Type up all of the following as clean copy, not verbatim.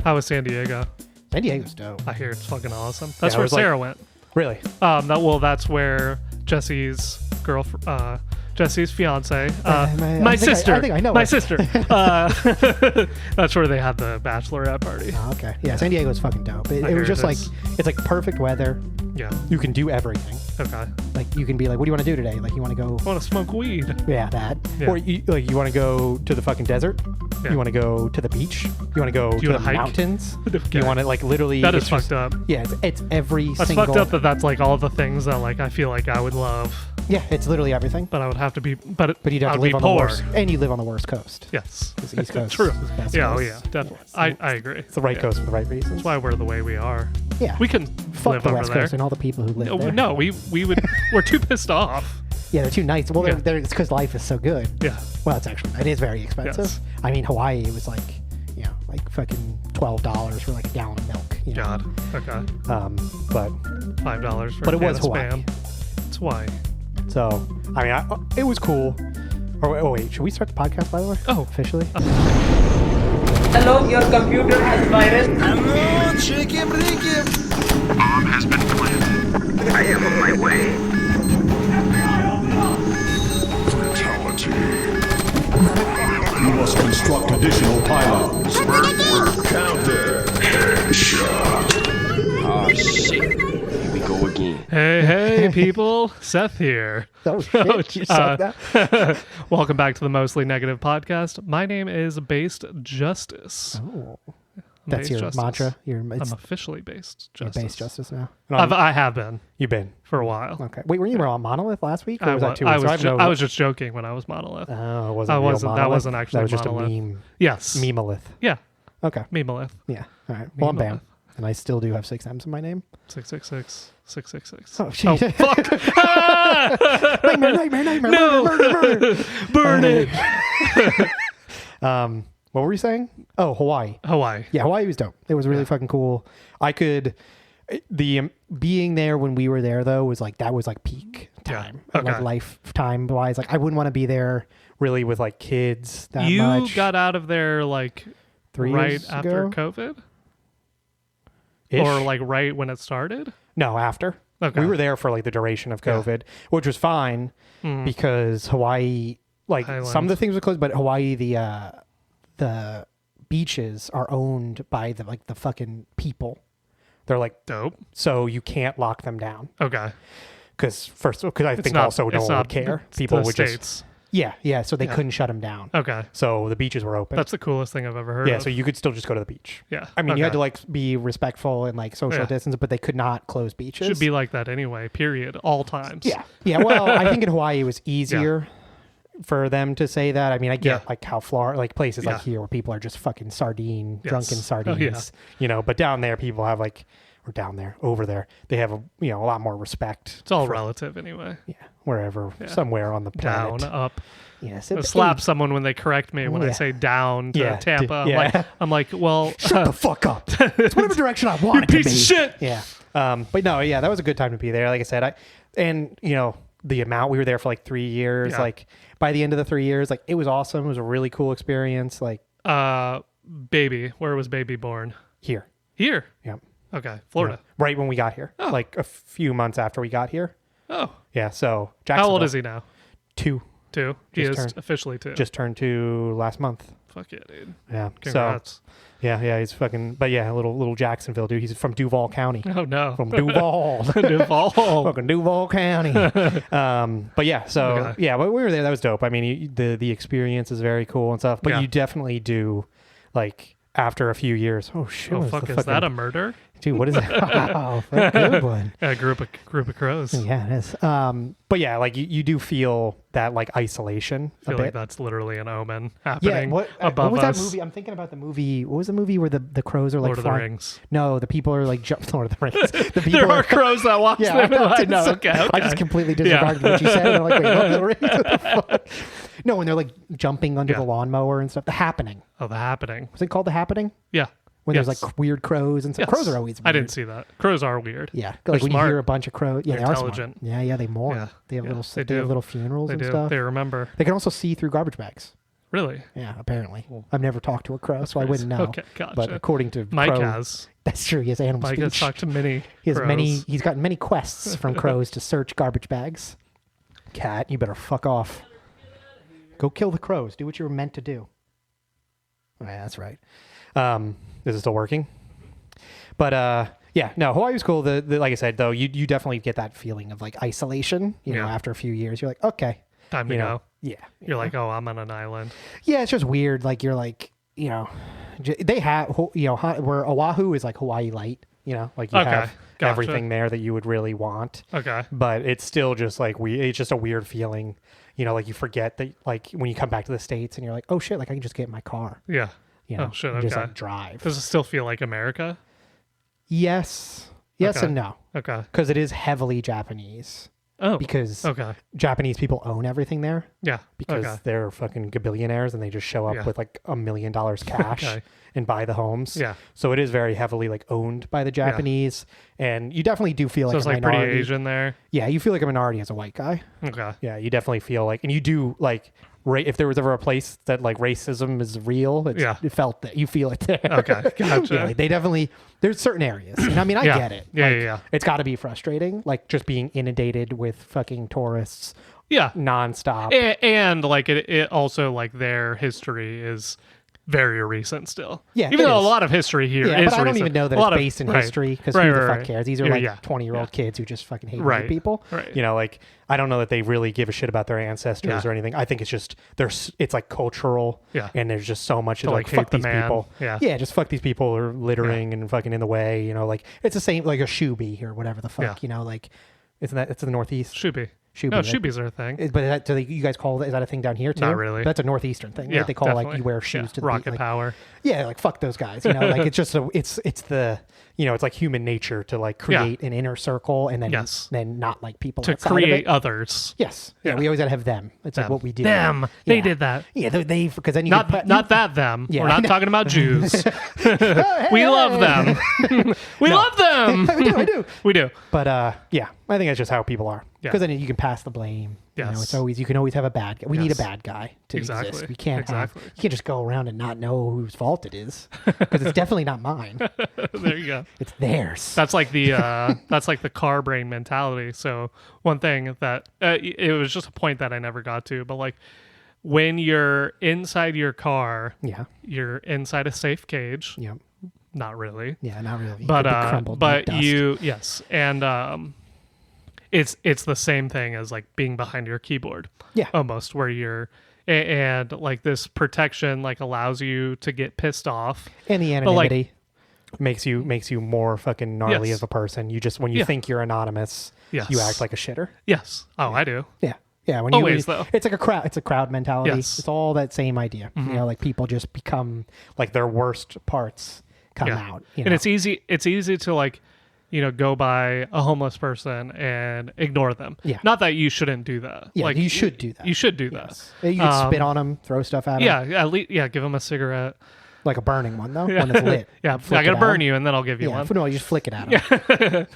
How was San Diego? San Diego's dope. I hear it's fucking awesome. That's where Sarah went. Really? That's where Jesse's Jesse's fiance, my sister. I think I know my it. sister. That's where they had the bachelorette party. Oh, okay. Yeah, San Diego's fucking dope. It was just like it's like perfect weather. Yeah. You can do everything. Okay. Like you can be like, what do you want to do today? Like you want to go? I want to smoke weed. Yeah, that. Yeah. Or you want to go to the fucking desert? Yeah. You want to go to the beach? You want to go to the mountains? Okay. You want to like literally? That is fucked up. Yeah, it's every That's single. fucked up that's like all the things that like I feel like I would love. Yeah, it's literally everything. But I would have to be. But you'd have to live on the worst, and you live on the worst coast. Yes. The East Coast. True. Is the best Yeah. coast. Oh yeah. Definitely. Yeah, I agree. It's the right coast for the right reasons. That's why we're the way we are. Yeah. We can fuck live the over West there. Coast and all the people who live there. No, we would. We're too pissed off. Yeah, they're too nice. Well, Yeah. it's because life is so good. Yeah. Well, it is very expensive. Yes. I mean, Hawaii was like, like fucking $12 for like a gallon of milk. God. Okay. But $5 for. But it a was can of Hawaii. Spam. It's Hawaii. So I mean, it was cool. Oh wait, should we start the podcast by the way? Oh, officially. Hello, your computer has virus. Hello, chicken ricken. Bomb has been planted. I am on my way. Fatality. You must construct additional pylons. Counter. Headshot. Oh shit. Here we go again. Hey, people. Seth here. Oh shit! You said that. Welcome back to the Mostly Negative Podcast. My name is Based Justice. Oh, I'm that's Based your Justice. mantra. I'm officially Based You're Justice. Based Justice now. I have been You've been for a while. okay. Wait, were you on Monolith last week? Or I was that 2 I weeks? was, I was just joking when I was Monolith. Oh, it wasn't. I real wasn't. That Monolith? wasn't actually That was just Monolith. a meme. Yes. Memelith. Yeah. Okay. Memelith. Yeah. All right. Well, I'm Memelith. Bam, and I still do have 6 M's in my name. 666. 666. Oh shit! Oh fuck! Ah! nightmare! No! Murder! Burn it! What were you saying? Oh, Hawaii. Hawaii. Yeah, Hawaii was dope. It was really fucking cool. Being there when we were there though was like peak time. Yeah. Okay. Like lifetime wise. Like I wouldn't want to be there really with like kids that You much. got out of there like 3 right years after ago? COVID? Ish. Or like right when it started? No, after. Okay. We were there for like the duration of COVID, which was fine because Hawaii, like some of the things were closed, but Hawaii, the beaches are owned by the fucking people. They're like Dope. so you can't lock them down Okay. because I think not- also no it's one not would care. the People would states. just yeah. So they couldn't shut them down. Okay. So the beaches were open. That's the coolest thing I've ever heard yeah. of. So you could still just go to the beach. Yeah. I mean, you had okay. to like be respectful and like social Yeah. distance, but they could not close beaches. Should be like that anyway, period. All times. Yeah. Yeah. Well, I think in Hawaii it was easier for them to say that. I mean, I get like how Florida, like places like here where people are just fucking drunken sardines, but down there people have over there, they have a lot more respect. It's all relative anyway. Yeah. Wherever, somewhere on the planet. Down, up. Yes. I slap someone when they correct me when I say down to Tampa. I'm like, well, shut the fuck up. It's whatever direction I want it to be. piece of shit. Yeah. But no, yeah, that was a good time to be there. Like I said, the amount we were there for like 3 years, like by the end of the 3 years, like it was awesome. It was a really cool experience. Like, baby, where was baby born? here. Here. Yeah. Okay. Florida. Yeah. Right when we got here. Like a few months after we got here. Oh. Yeah. So How old is he now? 2. 2. He is turned- officially 2. Just turned 2 last month. Fuck yeah, dude. Yeah. Congrats. So yeah, he's fucking. But yeah, little Jacksonville dude. He's from Duval County. Oh no. From Duval. Duval. Fucking Duval County. But yeah, so yeah, but we were there. That was dope. I mean, the experience is very cool and stuff. But you definitely do, like after a few years. Oh shit! Oh fuck! Is that a murder? Dude, what is that? Wow, a good one. A group of crows. Yeah, it is. But yeah, like you do feel that like isolation. I feel a like bit. that's literally an omen happening What above was us. that movie? I'm thinking about the movie. What was the movie where the crows are like Lord of the flying? Rings. No, the people are like Lord of the Rings. The people There are crows that watch Yeah, them. I know. So Okay. I just completely disregarded what you said. And I'm like, wait, Lord of the Rings? What the fuck? No, when they're like jumping under the lawnmower and stuff. The Happening. Oh, The Happening. Was it called The Happening? Yeah. When there's like weird crows and stuff. Yes. Crows are always weird. I didn't see that. Crows are weird. Yeah. They're Like when smart. you hear a bunch of crows. Yeah, They're they are intelligent. smart. Yeah, they mourn. Yeah. They have Yeah, they have little funerals They and do. stuff. They remember. They can also see through garbage bags. Really? Yeah, apparently. I've never talked to a crow, so I wouldn't know. Okay, gotcha. But according to Mike crow, has. that's true. He has animal Mike has speech. talked to many He has crows. He's gotten many quests from crows to search garbage bags. Cat, you better fuck off. Go kill the crows. Do what you were meant to do. Oh, yeah, that's right. Is it still working? But yeah, no, Hawaii was cool. The like I said, though, you definitely get that feeling of like isolation. You know, after a few years, you're like, okay, time to go. Yeah, You're like, oh, I'm on an island. yeah, it's just weird. Like you're like, you know, they have, you know, where Oahu is like Hawaii light. You know, like you have gotcha. everything there that you would really want. Okay. But it's still just like it's just a weird feeling. You know, like you forget that like when you come back to the States and you're like, oh shit, like I can just get in my car. Yeah. You know, Oh shit. and Okay. just like drive. Does it still feel like America? Yes Okay. and no, Okay. because it is heavily Japanese. Oh. Because Okay. Japanese people own everything there Yeah. because okay. they're fucking gabillionaires and they just show up Yeah. with like $1 million cash Okay. and buy the homes. Yeah. So it is very heavily like owned by the Japanese, and you definitely do feel So like it's a like minority. pretty Asian there. Yeah, you feel like a minority as a white guy. Okay. Yeah, you definitely feel like, and you do like, if there was ever a place that like racism is real, it felt that you feel it there. Okay. Gotcha. Yeah, like, they definitely, there's certain areas. And I mean, I Yeah. get it. Yeah, Like, yeah. It's got to be frustrating, like just being inundated with fucking tourists Yeah. nonstop. And like it also like their history is very recent still. Yeah, even it though is. a lot of history here is Yeah, but I don't recent. even know that A lot it's of- based in right, history because right, who the right, fuck right. cares? These are Yeah, like yeah, 20-year-old yeah. kids who just fucking hate Right, white people. right. You know, like I don't know that they really give a shit about their ancestors Yeah. or anything. I think it's just it's like cultural. Yeah. And there's just so much To, like like, fuck hate the these man. people. Yeah. just fuck these people who are littering and fucking in the way. You know, like it's the same like a shoebie or whatever the fuck. Yeah. You know, like it's the Northeast. Shoopy. Shoebie, No, right? Shoopies are a thing. But do you guys call is that a thing down here too? Not really. That's a northeastern thing. Yeah, Right? They call definitely. like you wear shoes Yeah. to the rocket beat, like, power. yeah, like fuck those guys. You know, like it's just it's the you know it's like human nature to like create an inner circle and then Yes. then not like people To outside create of it. Others. Yes, yeah, Yeah. we always gotta have them. It's like Them. what we do. Them. Yeah. They did that. Yeah, they because then you Not can put, not that them. Yeah. We're not talking about Jews. We love them. We love them. I do. We do. But yeah, I think that's just how people are. Yeah. Because then you can pass the blame. You know, Yes. you can always have a bad guy. We need a Yes. bad guy to Exactly. exist. We can't Exactly. you can't just go around and not know whose fault it is because it's definitely not mine. There you go. It's theirs. That's like the car brain mentality. So one thing that it was just a point that I never got to, but like when you're inside your car, Yeah. you're inside a safe cage. Yeah. Not really. Yeah, not really. But Could be crumbled like dust. yes, and it's the same thing as like being behind your keyboard. Yeah. Almost where you're and like this protection like allows you to get pissed off. And the But, like- anonymity makes you more fucking gnarly Yes. as a person. You just when you Yeah. think you're anonymous, Yes. you act like a shitter. Yes. Oh, I do. Yeah. Yeah, when Always, you, though. it's like a crowd. It's a crowd mentality. Yes. It's all that same idea. You know, like people just become like their worst parts come out. You know? And it's easy to like, you know, go by a homeless person and ignore them. Yeah. Not that you shouldn't do that. Yeah, like you should do that. You should do that. Yes. You can spit on them, throw stuff at them. Yeah, at least give them a cigarette. Like a burning one though, one that's lit. Yeah, Flick I gotta it at burn 'em. you and then I'll give you Yeah, one. no, you just flick it at them.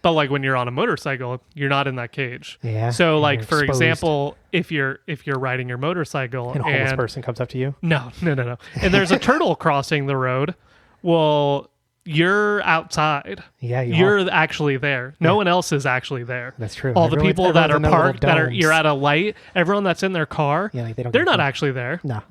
But like when you're on a motorcycle, you're not in that cage. Yeah, So like you're for exposed. example, if you're riding your motorcycle And a homeless person comes up to you. no, and there's a turtle crossing the road, well, you're outside. Yeah, you're actually there. No one else is actually there. That's true. All the people that are everyone's in their little parked, that are domes. you're at a light, everyone that's in their car, Yeah, like they don't they're give a not fuck. actually there. No.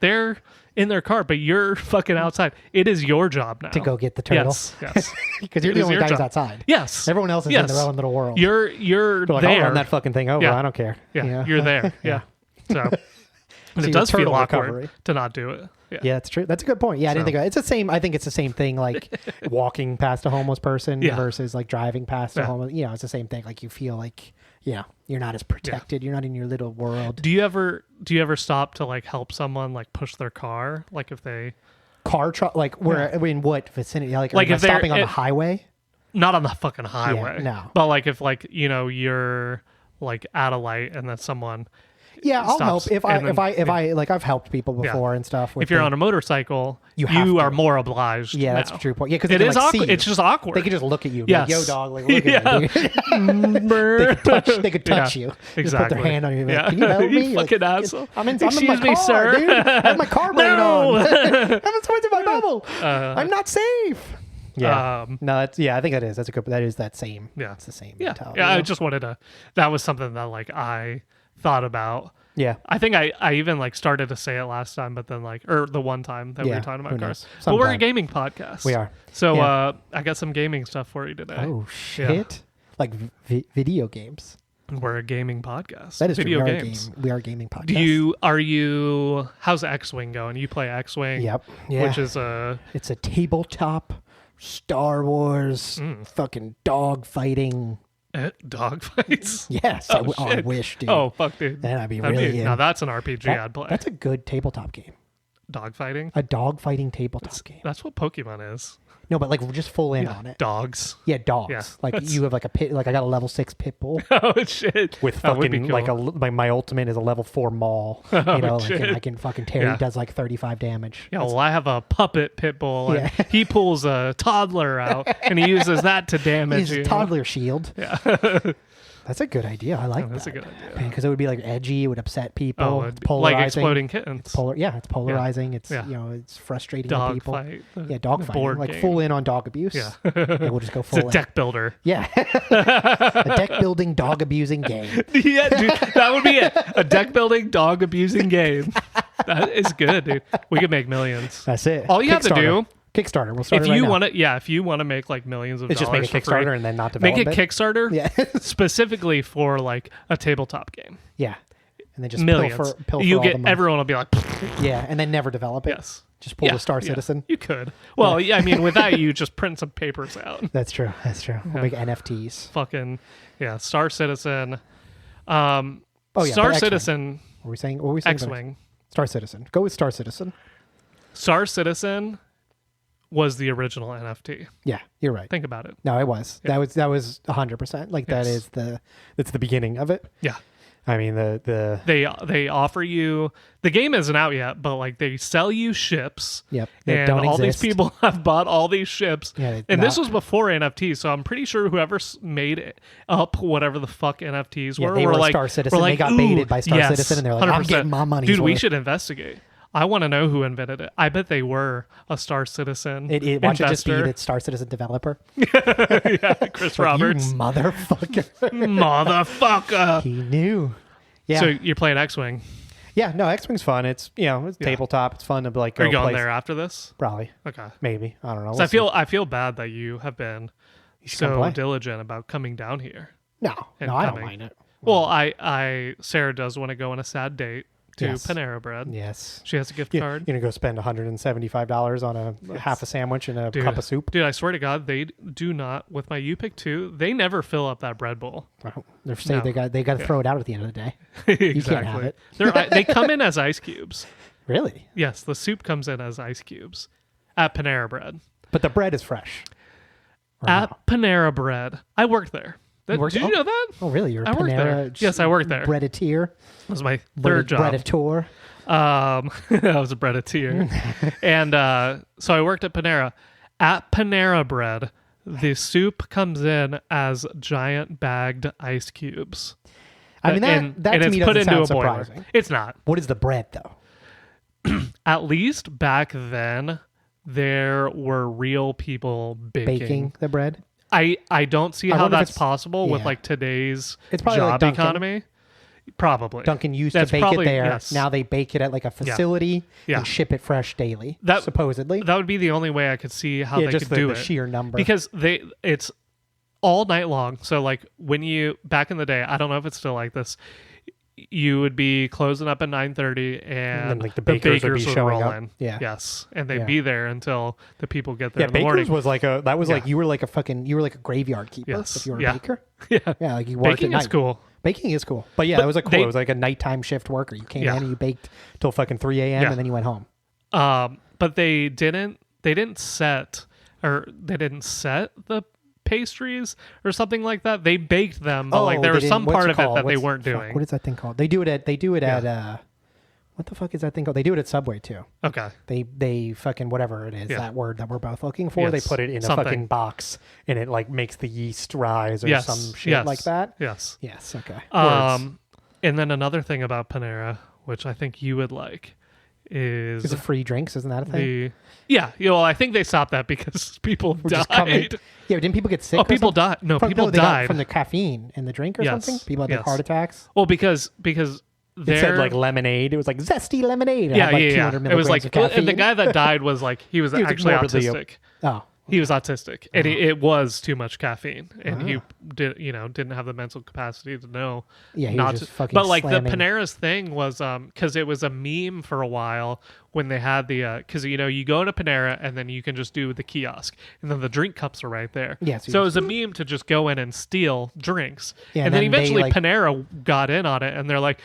They're in their car, but you're fucking outside. It is your job now to go get the turtle. Yes. Because you're It the is only your guy who's job. outside. Yes. Everyone else is in their own little world. You're They're like, there. I'll run that fucking thing over. Yeah. I don't care. Yeah, you're there. Yeah. So and So it your does feel turtle awkward recovery. to not do it. Yeah. Yeah, that's true. That's a good point. Yeah, I didn't So- think of it. It's the same. I think it's the same thing like walking past a homeless person Yeah. versus like driving past a Yeah. homeless. You know, it's the same thing. Like you feel like, you know, you're not as protected. You're not in your little world. Do you ever stop to like help someone like push their car? Like if they Like where in what vicinity? Like, Like am I if they're- stopping on the it- highway? not on the fucking highway. no. But like if like, you know, you're like at a light and then someone Yeah, I'll help stops. if I like I've helped people before and stuff. With If you're on a motorcycle, you are more obliged. Yeah, that's now. a true point. Yeah, because It is like, awkward. It's just awkward. They can just look at you. Yes. Like, yo, dog. Like, look at me. They could touch you. Exactly. Just put their hand on you. Like, can you help me? You fucking asshole. I'm in my Excuse car, me, sir. dude. I have my car brain No. on. I'm switching my bubble. I'm not safe. Yeah. No, that's I think that is. That's a good. That is that same. Yeah. It's the same Yeah. mentality. Yeah. you I know? just wanted to. That was something that like I thought about. Yeah. I think I even like started to say it last time, but then like or the one time that we were talking about who cars. knows? But we're a Sometime. gaming podcast. We are. So Yeah. I got some gaming stuff for you today. Oh shit! Like video games. We're a gaming podcast. That is video true. games. We are a gaming podcast. Are you how's X-Wing going? You play X-Wing? Yep. Yeah. Which is a It's a tabletop Star Wars fucking dog fighting. dog fights. Yes, Oh, I shit. wish, dude. Oh fuck, dude. Then I'd be really in. now that's an RPG That- I'd play. That's a good tabletop game. Dog fighting. A dog fighting tabletop game. That's what Pokemon is. No, but like we're just full in on it. Dogs. Yeah, dogs. Yeah, Like you have like a pit. Like I got a level 6 pit bull Oh shit. with That would be fucking cool. like my ultimate is a level 4 maul. You know, like, shit. and I can fucking tear. Yeah. He does like 35 damage. Yeah, well, I have a puppet pit bull, and Yeah. he pulls a toddler out, and he uses that to damage He's you. a toddler shield. Yeah. That's a good idea. I like That's that. a good idea. Because it would be like edgy. It would upset people. Oh, It's it'd be polarizing. like exploding kittens. It's polarizing. It's Yeah. you know, it's frustrating to Dog people. fight. Yeah, dog The fighting. board Like game. full in on dog abuse. Yeah. Yeah, we'll just go full It's a in. deck builder. Yeah. A deck building, dog abusing game. Yeah, dude, that would be it. A deck building, dog abusing game. That is good, dude. We could make millions. That's it. All you have to Kickstarter. do, Kickstarter. We'll start if it right you now. want to, if you want to make like millions of It's just make dollars a for free, Kickstarter and then not develop make a it. Kickstarter, Yeah. specifically for like a tabletop game. Yeah. And then just Millions. pilfer You all the get money. everyone will be like, Yeah, and then never develop it. yes. Just pull Yeah, the Star yeah, Citizen. You could. Well, yeah, I mean, with that, you just print some papers out. That's true. That's true. We'll make NFTs. Fucking, yeah, Star Citizen. Oh, yeah, Star but X-Wing. Citizen, What were we saying? What were we saying? about X-Wing. Star Citizen. Go with Star Citizen. Star Citizen was the original NFT. Yeah, you're right. Think about it. No, it was. Yeah. That was 100%. Like Yes. that's the beginning of it. Yeah. I mean the They offer you, the game isn't out yet, but like they sell you ships. Yep, that And don't all exist. these people have bought all these ships. Yeah, and this not- was before NFTs, so I'm pretty sure whoever made it up whatever the fuck NFTs Yeah, were, they were like Star Citizen. were They like, got "Ooh, baited by Star yes, Citizen, and they're like, I'm 100%. getting my money's Dude, we worth." should investigate. I want to know who invented it. I bet they were a Star Citizen Watch it just be investor. the Star Citizen developer. Yeah, Chris Roberts. You motherfucker. Motherfucker. He knew. Yeah. So you're playing X-Wing. Yeah, no, X-Wing's fun. It's it's tabletop. It's fun to like go Are you going play. there after this? Probably. Okay. Maybe. I don't know. So I feel bad that you have been should come so play. diligent about coming down here. No, and I don't coming. mind it. Well, Sarah does want to go on a sad date to Yes. Panera Bread. Yes. She has a gift You're card. gonna go spend $175 on a half a sandwich and a cup of soup. Dude, I swear to God, they do not. With my U-Pick 2, they never fill up that bread bowl. Well, they're saying No. they got to throw it out at the end of the day. Exactly. can't have it. They come in as ice cubes. Really? Yes, the soup comes in as ice cubes at Panera Bread. But the bread is fresh. Or At no? Panera Bread. I worked there. worked- Did you know that? Oh, really? You're a I worked there. Panera. Yes, I worked there. Breadeteer. That was my third job. Breadator. I was a breadeteer. And so I worked at Panera. At Panera Bread, the soup comes in as giant bagged ice cubes. I mean, that to it's me put doesn't into sound a boiler. surprising. It's not. What is the bread though? At least back then, there were real people Baking the bread. I don't see I how wonder if that's it's- possible with yeah. like today's It's probably like job Dunkin'. economy. Probably. Dunkin' used That's to bake probably- it there. yes. Now they bake it at like a facility Yeah. and ship it fresh daily. That- supposedly. That would be the only way I could see how yeah, they just could the, do the it. sheer number. Because it's all night long. So like when you back in the day, I don't know if it's still like this. You would be closing up at 9:30, and then, like, the the bakers would be would showing roll up. in. Yeah. Yes, and they'd Yeah. be there until the people get there yeah, in the bakers morning. was like like you were like a graveyard keeper Yes. if you were a Yeah. baker. Yeah, Yeah, like you worked baking at is night. cool. Baking is cool. But yeah, But that was cool. It was like a nighttime shift worker. You came Yeah. in and you baked till fucking 3 a.m. Yeah. and then you went home. But they didn't set the pastries or something like that. They baked them, but Oh, like there they was some didn't- what's part it of it called? that they What's- weren't fuck, doing. What is that thing called? They do it at what the fuck is that thing called? They do it at Subway too. Okay. They fucking whatever it is, Yeah. that word that we're both looking for. They Yes, put it in a something. fucking box and it like makes the yeast rise or Yes. some shit yes. like that. Yes. Yes. Okay. Words. And then another thing about Panera, which I think you would like, is Is it free drinks? Isn't that a thing? well, I think they stopped that because people We're just coming- died. Yeah, didn't people get sick? Oh, or people something? died. No, From- people they got died from the caffeine in the drink or Yes, something. People had like yes. heart attacks. Well, because It said like lemonade. It was like zesty lemonade. It yeah, had like yeah, 200 yeah. It was milligrams like, of caffeine. and the guy that died was like he was He was actually morbidly autistic. Oh, He was autistic, and it was too much caffeine, and he Ah. didn't have the mental capacity to know. yeah, he not was just to, fucking but like slamming. the Panera's thing was because it was a meme for a while when they had the because you go to Panera and then you can just do the kiosk and then the drink cups are right there. Yeah, so it was a meme to just go in and steal drinks. Yeah, and then and then they, eventually like- Panera got in on it, and they're like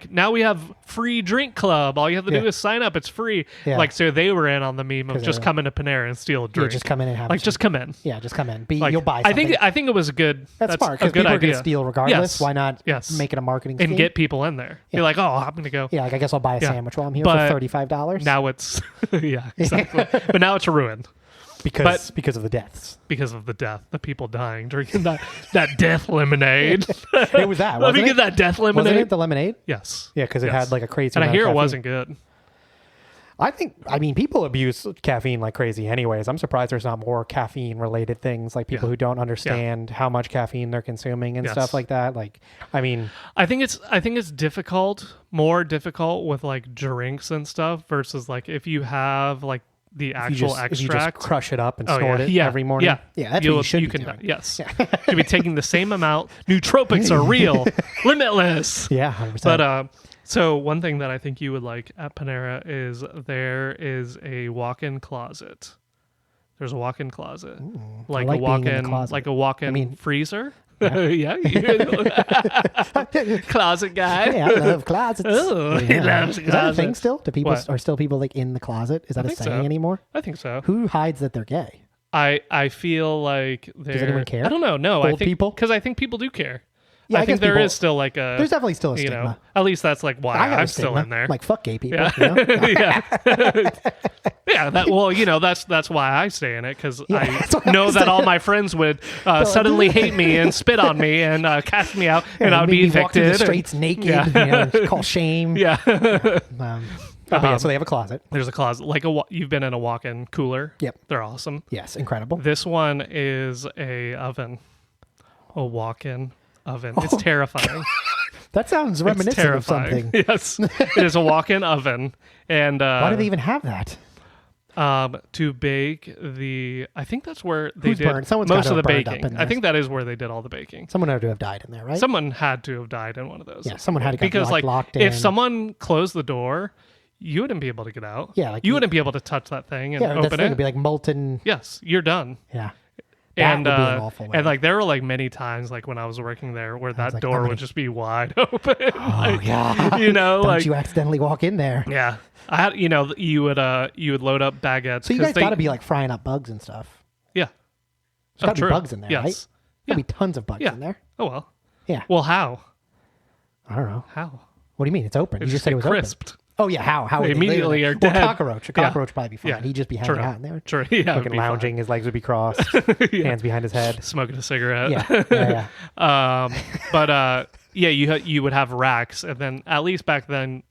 now we have free drink club. All you have to do Yeah. is sign up. It's free. Yeah. Like so they were in on the meme of 'Cause just they're- coming to Panera and steal a Yeah, drink. just come in and have like some- just come in. Yeah, just come in. Be, Like, you'll buy something. I think it was a good. that's smart a because good people are idea. going to steal regardless. Yes. Why not Yes. make it a marketing and scheme? get people in there. Yeah. You're like, oh, I'm gonna go. Yeah, like I guess I'll buy a Yeah. sandwich while I'm here But for $35. Now it's yeah, exactly. But now it's ruined because of the deaths. because of the the people dying drinking that death lemonade. It was that. Let me wasn't get it? that death Wasn't lemonade. it the lemonade? Yes. Yeah, because it Yes. had like a crazy. And I amount of hear it caffeine. wasn't good. I mean, people abuse caffeine like crazy anyways. I'm surprised there's not more caffeine related things like people Yeah. who don't understand how much caffeine they're consuming and Yes. stuff like that. Like, I mean, I think it's more difficult with like drinks and stuff versus like if you have like the if actual you just extract. crush it up and Oh, snort yeah. it Yeah. every morning. Yeah, that's what you should be doing. Yes, you should be taking the same amount. Nootropics are real, limitless. Yeah, 100%. But so one thing that I think you would like at Panera is there is a walk-in closet. There's a walk-in closet, like, like a being in the walk-in, closet. like a walk-in I mean- freezer. Yeah, closet guy. Yeah, I love closets. Oh, he loves Is that a closets. thing still? Do people What? are still people like in the closet? Is that a think saying so. anymore? I think so. Who hides that they're gay? I feel like they're. anyone care? I don't know. No, I Old think people? because I think people do care. Yeah, I I think guess there people- is still like a. There's definitely still a you stigma. know, at least that's like why I have a I'm still stigma. in there. Like fuck gay people. Yeah. You know? yeah, yeah. That well, that's why I stay in it because that's why I know I that stay all in my friends would suddenly hate me and spit on me and cast me out, and I would Maybe be walk through evicted. the streets naked. Yeah. You know, call shame. Yeah, But yeah, so they have a closet. there's a closet like you've been in a walk-in cooler. Yep. They're awesome. Yes, incredible. This one is a oven, a walk-in oven. Oh, It's terrifying. That sounds It's reminiscent of terrifying. something. Yes, it is a walk-in oven, and Why do they even have that? to bake the. I think that's where they Who's did burned? Someone's most gotta of the have burned up baking. in I there. think that is where they did all the baking. Someone had to have died in there, right? Someone had to have died in one of those. Yeah, someone had to get because like locked in. if someone closed the door, you wouldn't be able to get out. Yeah, like you you- wouldn't be able to touch that thing and yeah, that's the open thing. it. It'd be like molten. Yes, you're done. Yeah. That And would be an awful way. and like there were like many times like when I was working there where that like, door I'm gonna- would just be wide open. Oh yeah. You know, Don't like you accidentally walk in there? yeah. I had you would load up baguettes. So you 'cause guys got to be like frying up bugs and stuff. yeah. There's got to true. be bugs in there, Yes. right? There'll be tons of bugs Yeah. in there. Oh well. Yeah. Well, how? I don't know. How? What do you mean? It's open. It you just said it was crisped. open. Oh yeah. How? They would lay immediately there? are Well, dead. cockroach. A Yeah. cockroach would probably be fine. Yeah. He'd just be hanging True. out in there. True. Yeah. it would Fucking be lounging. His legs would be crossed. Yeah. Hands behind his head. fine. Smoking a cigarette. Yeah. But yeah, you would have racks, and then at least back then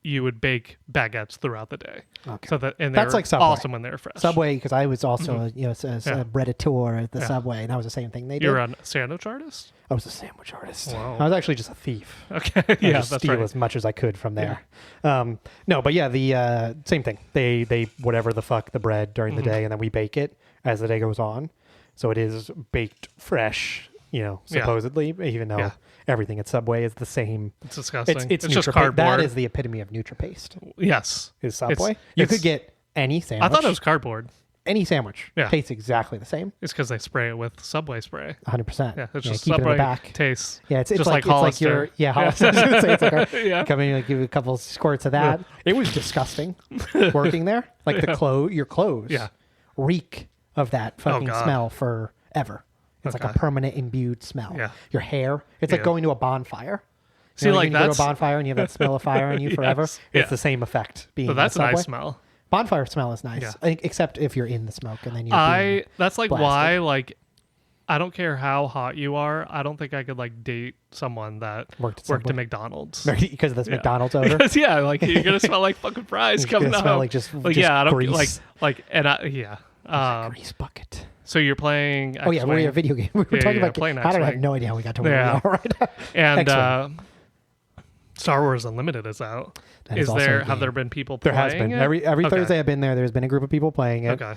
you would bake baguettes throughout the day. Okay. So that and That's they're like Subway. awesome when they're fresh. Subway, because I was also a Yeah. breadator at the Yeah. Subway, and that was the same thing they did. You're a sandwich artist. I was a sandwich artist. Wow. I was actually just a thief. Okay. I Yeah, just that's steal right. as much as I could from there. No, but yeah, the same thing. They whatever the fuck the bread during Mm-hmm. the day, and then we bake it as the day goes on. So it is baked fresh, Yeah. supposedly, even though Yeah. everything at Subway is the same. It's disgusting. It's just Nutripa- cardboard. That is the epitome of NutriPaste. yes. Is Subway? It's- You it's- could get any sandwich. I thought it was cardboard. any sandwich. Yeah. Tastes exactly the same. It's because they spray it with Subway spray. 100%. Yeah, it's just keep it in Subway the back. tastes. Yeah, it's just like Hollister. your Hollister. I was gonna say, it's like Yeah. come in, like, give you a couple squirts of that. It was disgusting working there. Like your clothes Yeah. reek of that fucking God. smell forever. It's like Okay. a permanent imbued smell. Yeah. Your hair, it's like Yeah. going to a bonfire. See, You know, like you go to a that's bonfire and you have that smell of fire on you forever. Yes. It's Yeah. the same effect. Being but that's a in the nice subway. smell. Bonfire smell is nice, Yeah. except if you're in the smoke and then you're That's like blasted. why like I don't care how hot you are. I don't think I could like date someone that Worked at worked at Subway. McDonald's. because of this Yeah. McDonald's odor. Because, yeah, like you're gonna smell like fucking fries You're coming gonna out. smell like just yeah, I don't grease. like and I yeah. Grease bucket. So you're playing. Oh yeah, we're a video game. We were Yeah, talking yeah, about. playing I don't have X-Wing. no idea how we got to where Yeah. we are right now. And X-Wing. Star Wars Unlimited is out. That is also a Have game. there been people There playing has been it? every Okay. Thursday I've been there. There's been a group of people playing it. Okay.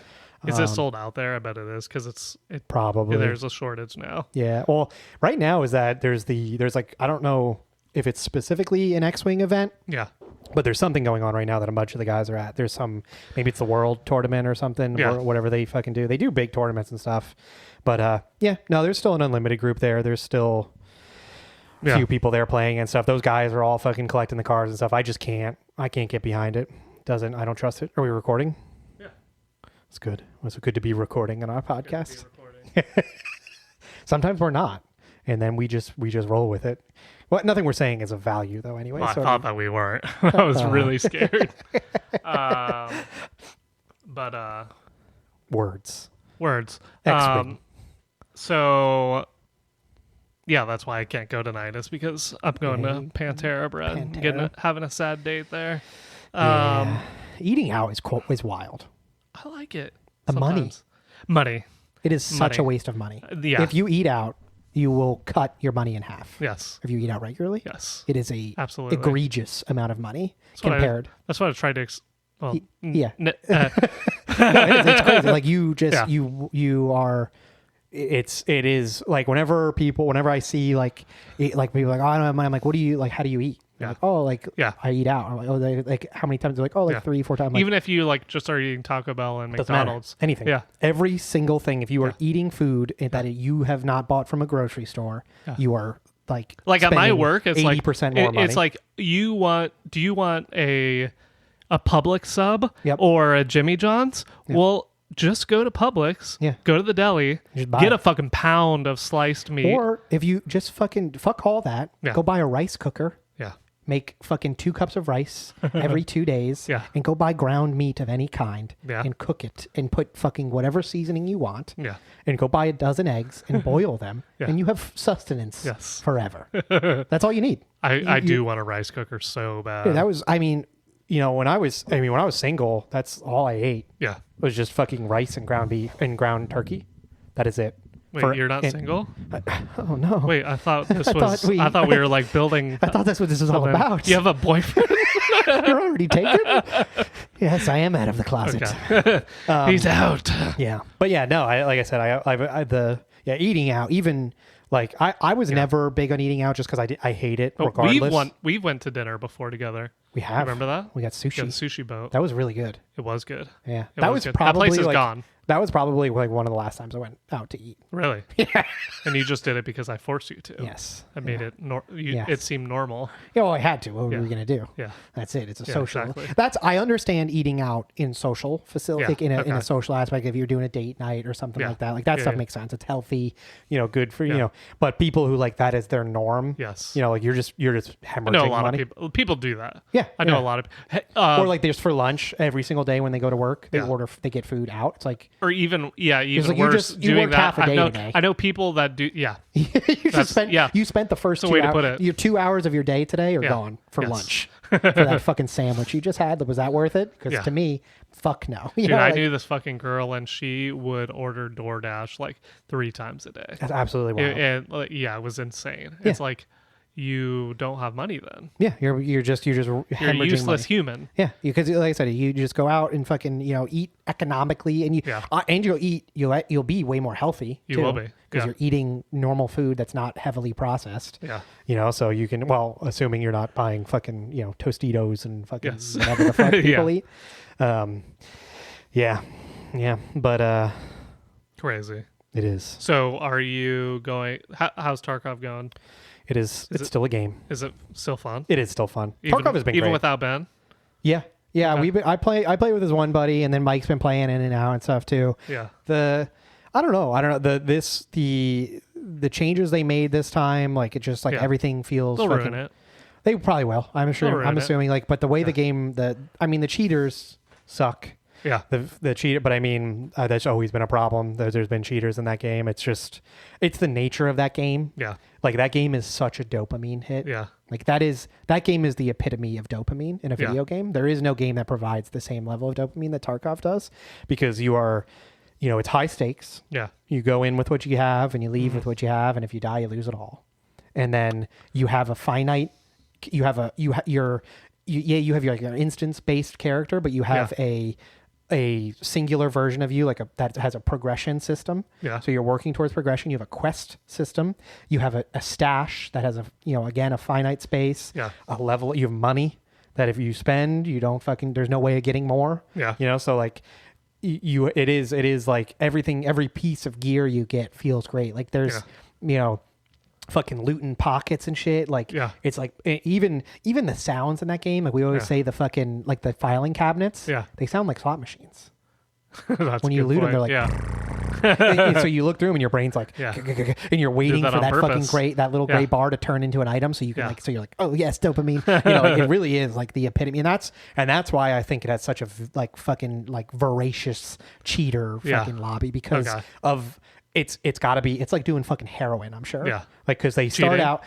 Is it sold out there? I bet it is because it Probably. there's a shortage now. Yeah. Well, right now is that there's like I don't know if it's specifically an X-Wing event, Yeah. but there's something going on right now that a bunch of the guys are at. There's maybe it's the World Tournament or something, Yeah. or whatever they fucking do. They do big tournaments and stuff. But yeah, no, there's still an unlimited group there. There's still a Yeah. few people there playing and stuff. Those guys are all fucking collecting the cards and stuff. I just can't. I can't get behind it. I don't trust it. Are we recording? Yeah. It's good. It's good to be recording on our podcast. Sometimes we're not, and then we just roll with it. Well, nothing we're saying is of value though. Anyway, Well, I so thought that we weren't. I was really scared. But words. words. X-Wing. So yeah, that's why I can't go tonight. Is because I'm going to Pantera Bread, Pantera. having a sad date there. Yeah. Eating out is wild. I like it. The money. Money. It is such a Money. waste of money. Yeah. If you eat out, you will cut your money in half. Yes. If you eat out regularly, Yes. it is a Absolutely. egregious amount of money That's what compared. That's what I tried to. Well, Yeah. n- No, it's crazy. Like you just Yeah. you are. It is like whenever I see like people like, oh, I don't have money. I'm like, what do you like? How do you eat? They're Yeah. like, oh, like Yeah. I eat out. I'm like, oh, like how many times? They're like, oh, like Yeah. 3-4 times. Like, even if you like just are eating Taco Bell and doesn't matter. McDonald's, Anything. Yeah. Every single thing. If you are Yeah. eating food that you have not bought from a grocery store, Yeah. you are like Like at my spending work, it's 80% like more money. it's like do you want a Publix sub Yep. or a Jimmy John's? Yep. Well, just go to Publix. Yeah. Go to the deli. Just buy Get it. a fucking pound of sliced meat. or if you just fucking fuck all that, Yeah. go buy a rice cooker. yeah. Make fucking 2 cups of rice every 2 days Yeah. and go buy ground meat of any kind Yeah. and cook it and put fucking whatever seasoning you want Yeah. and go buy a dozen eggs and boil them Yeah. and you have sustenance Yes. forever. That's all you need. I You- do want a rice cooker so bad. Dude, that was, I mean, when I was single, that's all I ate yeah. was just fucking rice and ground beef and ground turkey. That is it. Wait, you're not single? Oh no. Wait, I thought this I was. thought we- I thought we were like building. I thought that's what this was all something. about. You have a boyfriend? You're already taken? Yes, I am out of the closet. Okay. He's out. Yeah, but yeah, no. Like I said, eating out. Even like I was never big on eating out just because I hate it regardless. We went to dinner before together. We have. Remember that? We got We sushi. got a sushi boat. That was really good. It was good. Yeah, It that was was good. That probably place is like, gone. That was probably like one of the last times I went out to eat. Really? Yeah. And you just did it because I forced you to. Yes, I made it. Yes. It seemed normal. Yeah, well, I had to. What were Yeah. we gonna do? Yeah. That's it. It's a Yeah, social. exactly. I understand eating out in social facility, Yeah, like in okay. a social aspect. If you're doing a date night or something Yeah. like that, like that Yeah, stuff yeah. makes sense. It's healthy, good for Yeah. But people who like that is their norm. Yes. Like you're just I hemorrhaging know a lot money. of people. People do that. Yeah, I know yeah. a lot of. Or like just for lunch every single day when they go to work, they Yeah. they get food out. It's like Or even even like you worse, just- you doing worked that. half a day I know. today. I know people that do. Yeah. you just spent yeah. you spent the first That's a 2 way to hours. put it. Your 2 hours of your day today are Yeah. gone for Yes. lunch for that fucking sandwich you just had. Was that worth it? Because Yeah. to me, fuck no. Dude, I knew this fucking girl, and she would order DoorDash like 3 times a day. That's absolutely wild. And like, yeah, it was insane. Yeah. It's like you don't have money then. Yeah, you're just You're a hemorrhaging useless money. human. Yeah, because like I said, you just go out and fucking eat economically, and Yeah. and you'll eat you'll be way more healthy. You will be, because yeah. you're eating normal food that's not heavily processed. Yeah. So you can assuming you're not buying fucking Tostitos and fucking Yes. whatever the fuck people Yeah. eat. Yeah, but Crazy. it is. So are you going? How's Tarkov going? It is. It's it- still a game. Is it still fun? It is still fun. Even, Tarkov has been even great. without Ben. Yeah. Okay. I play with his one buddy, and then Mike's been playing in and out and stuff too. Yeah. I don't know. The changes they made this time, like it just like everything feels. They'll ruin it. They probably will. I'm sure. I'm assuming like, but the way the game, the cheaters suck. Yeah. The cheater, but I mean, that's always been a problem. There's been cheaters in that game. It's the nature of that game. Yeah. Like that game is such a dopamine hit. Yeah. Like that game is the epitome of dopamine in a video game. There is no game that provides the same level of dopamine that Tarkov does, because you are, it's high stakes. Yeah. You go in with what you have and you leave with what you have, and if you die, you lose it all. And then you have a finite. You have your instance-based character, but you have a singular version of you, that has a progression system. Yeah. So you're working towards progression. You have a quest system. You have a stash that has a finite space. Yeah. A level. You have money that if you spend, you don't there's no way of getting more. Yeah. So like it is like everything, every piece of gear you get feels great. Like there's, fucking looting pockets and shit. Like it's like even the sounds in that game, like we always say, the fucking like the filing cabinets, they sound like slot machines. When you loot them, they're like so you look through them and your brain's like and you're waiting for that fucking little gray bar to turn into an item, so you can so you're like, oh yes, dopamine. It really is like the epitome, and that's why I think it has such a fucking voracious cheater fucking lobby, because of it's got to be, it's like doing fucking heroin, I'm sure. Yeah. Like, because they start out,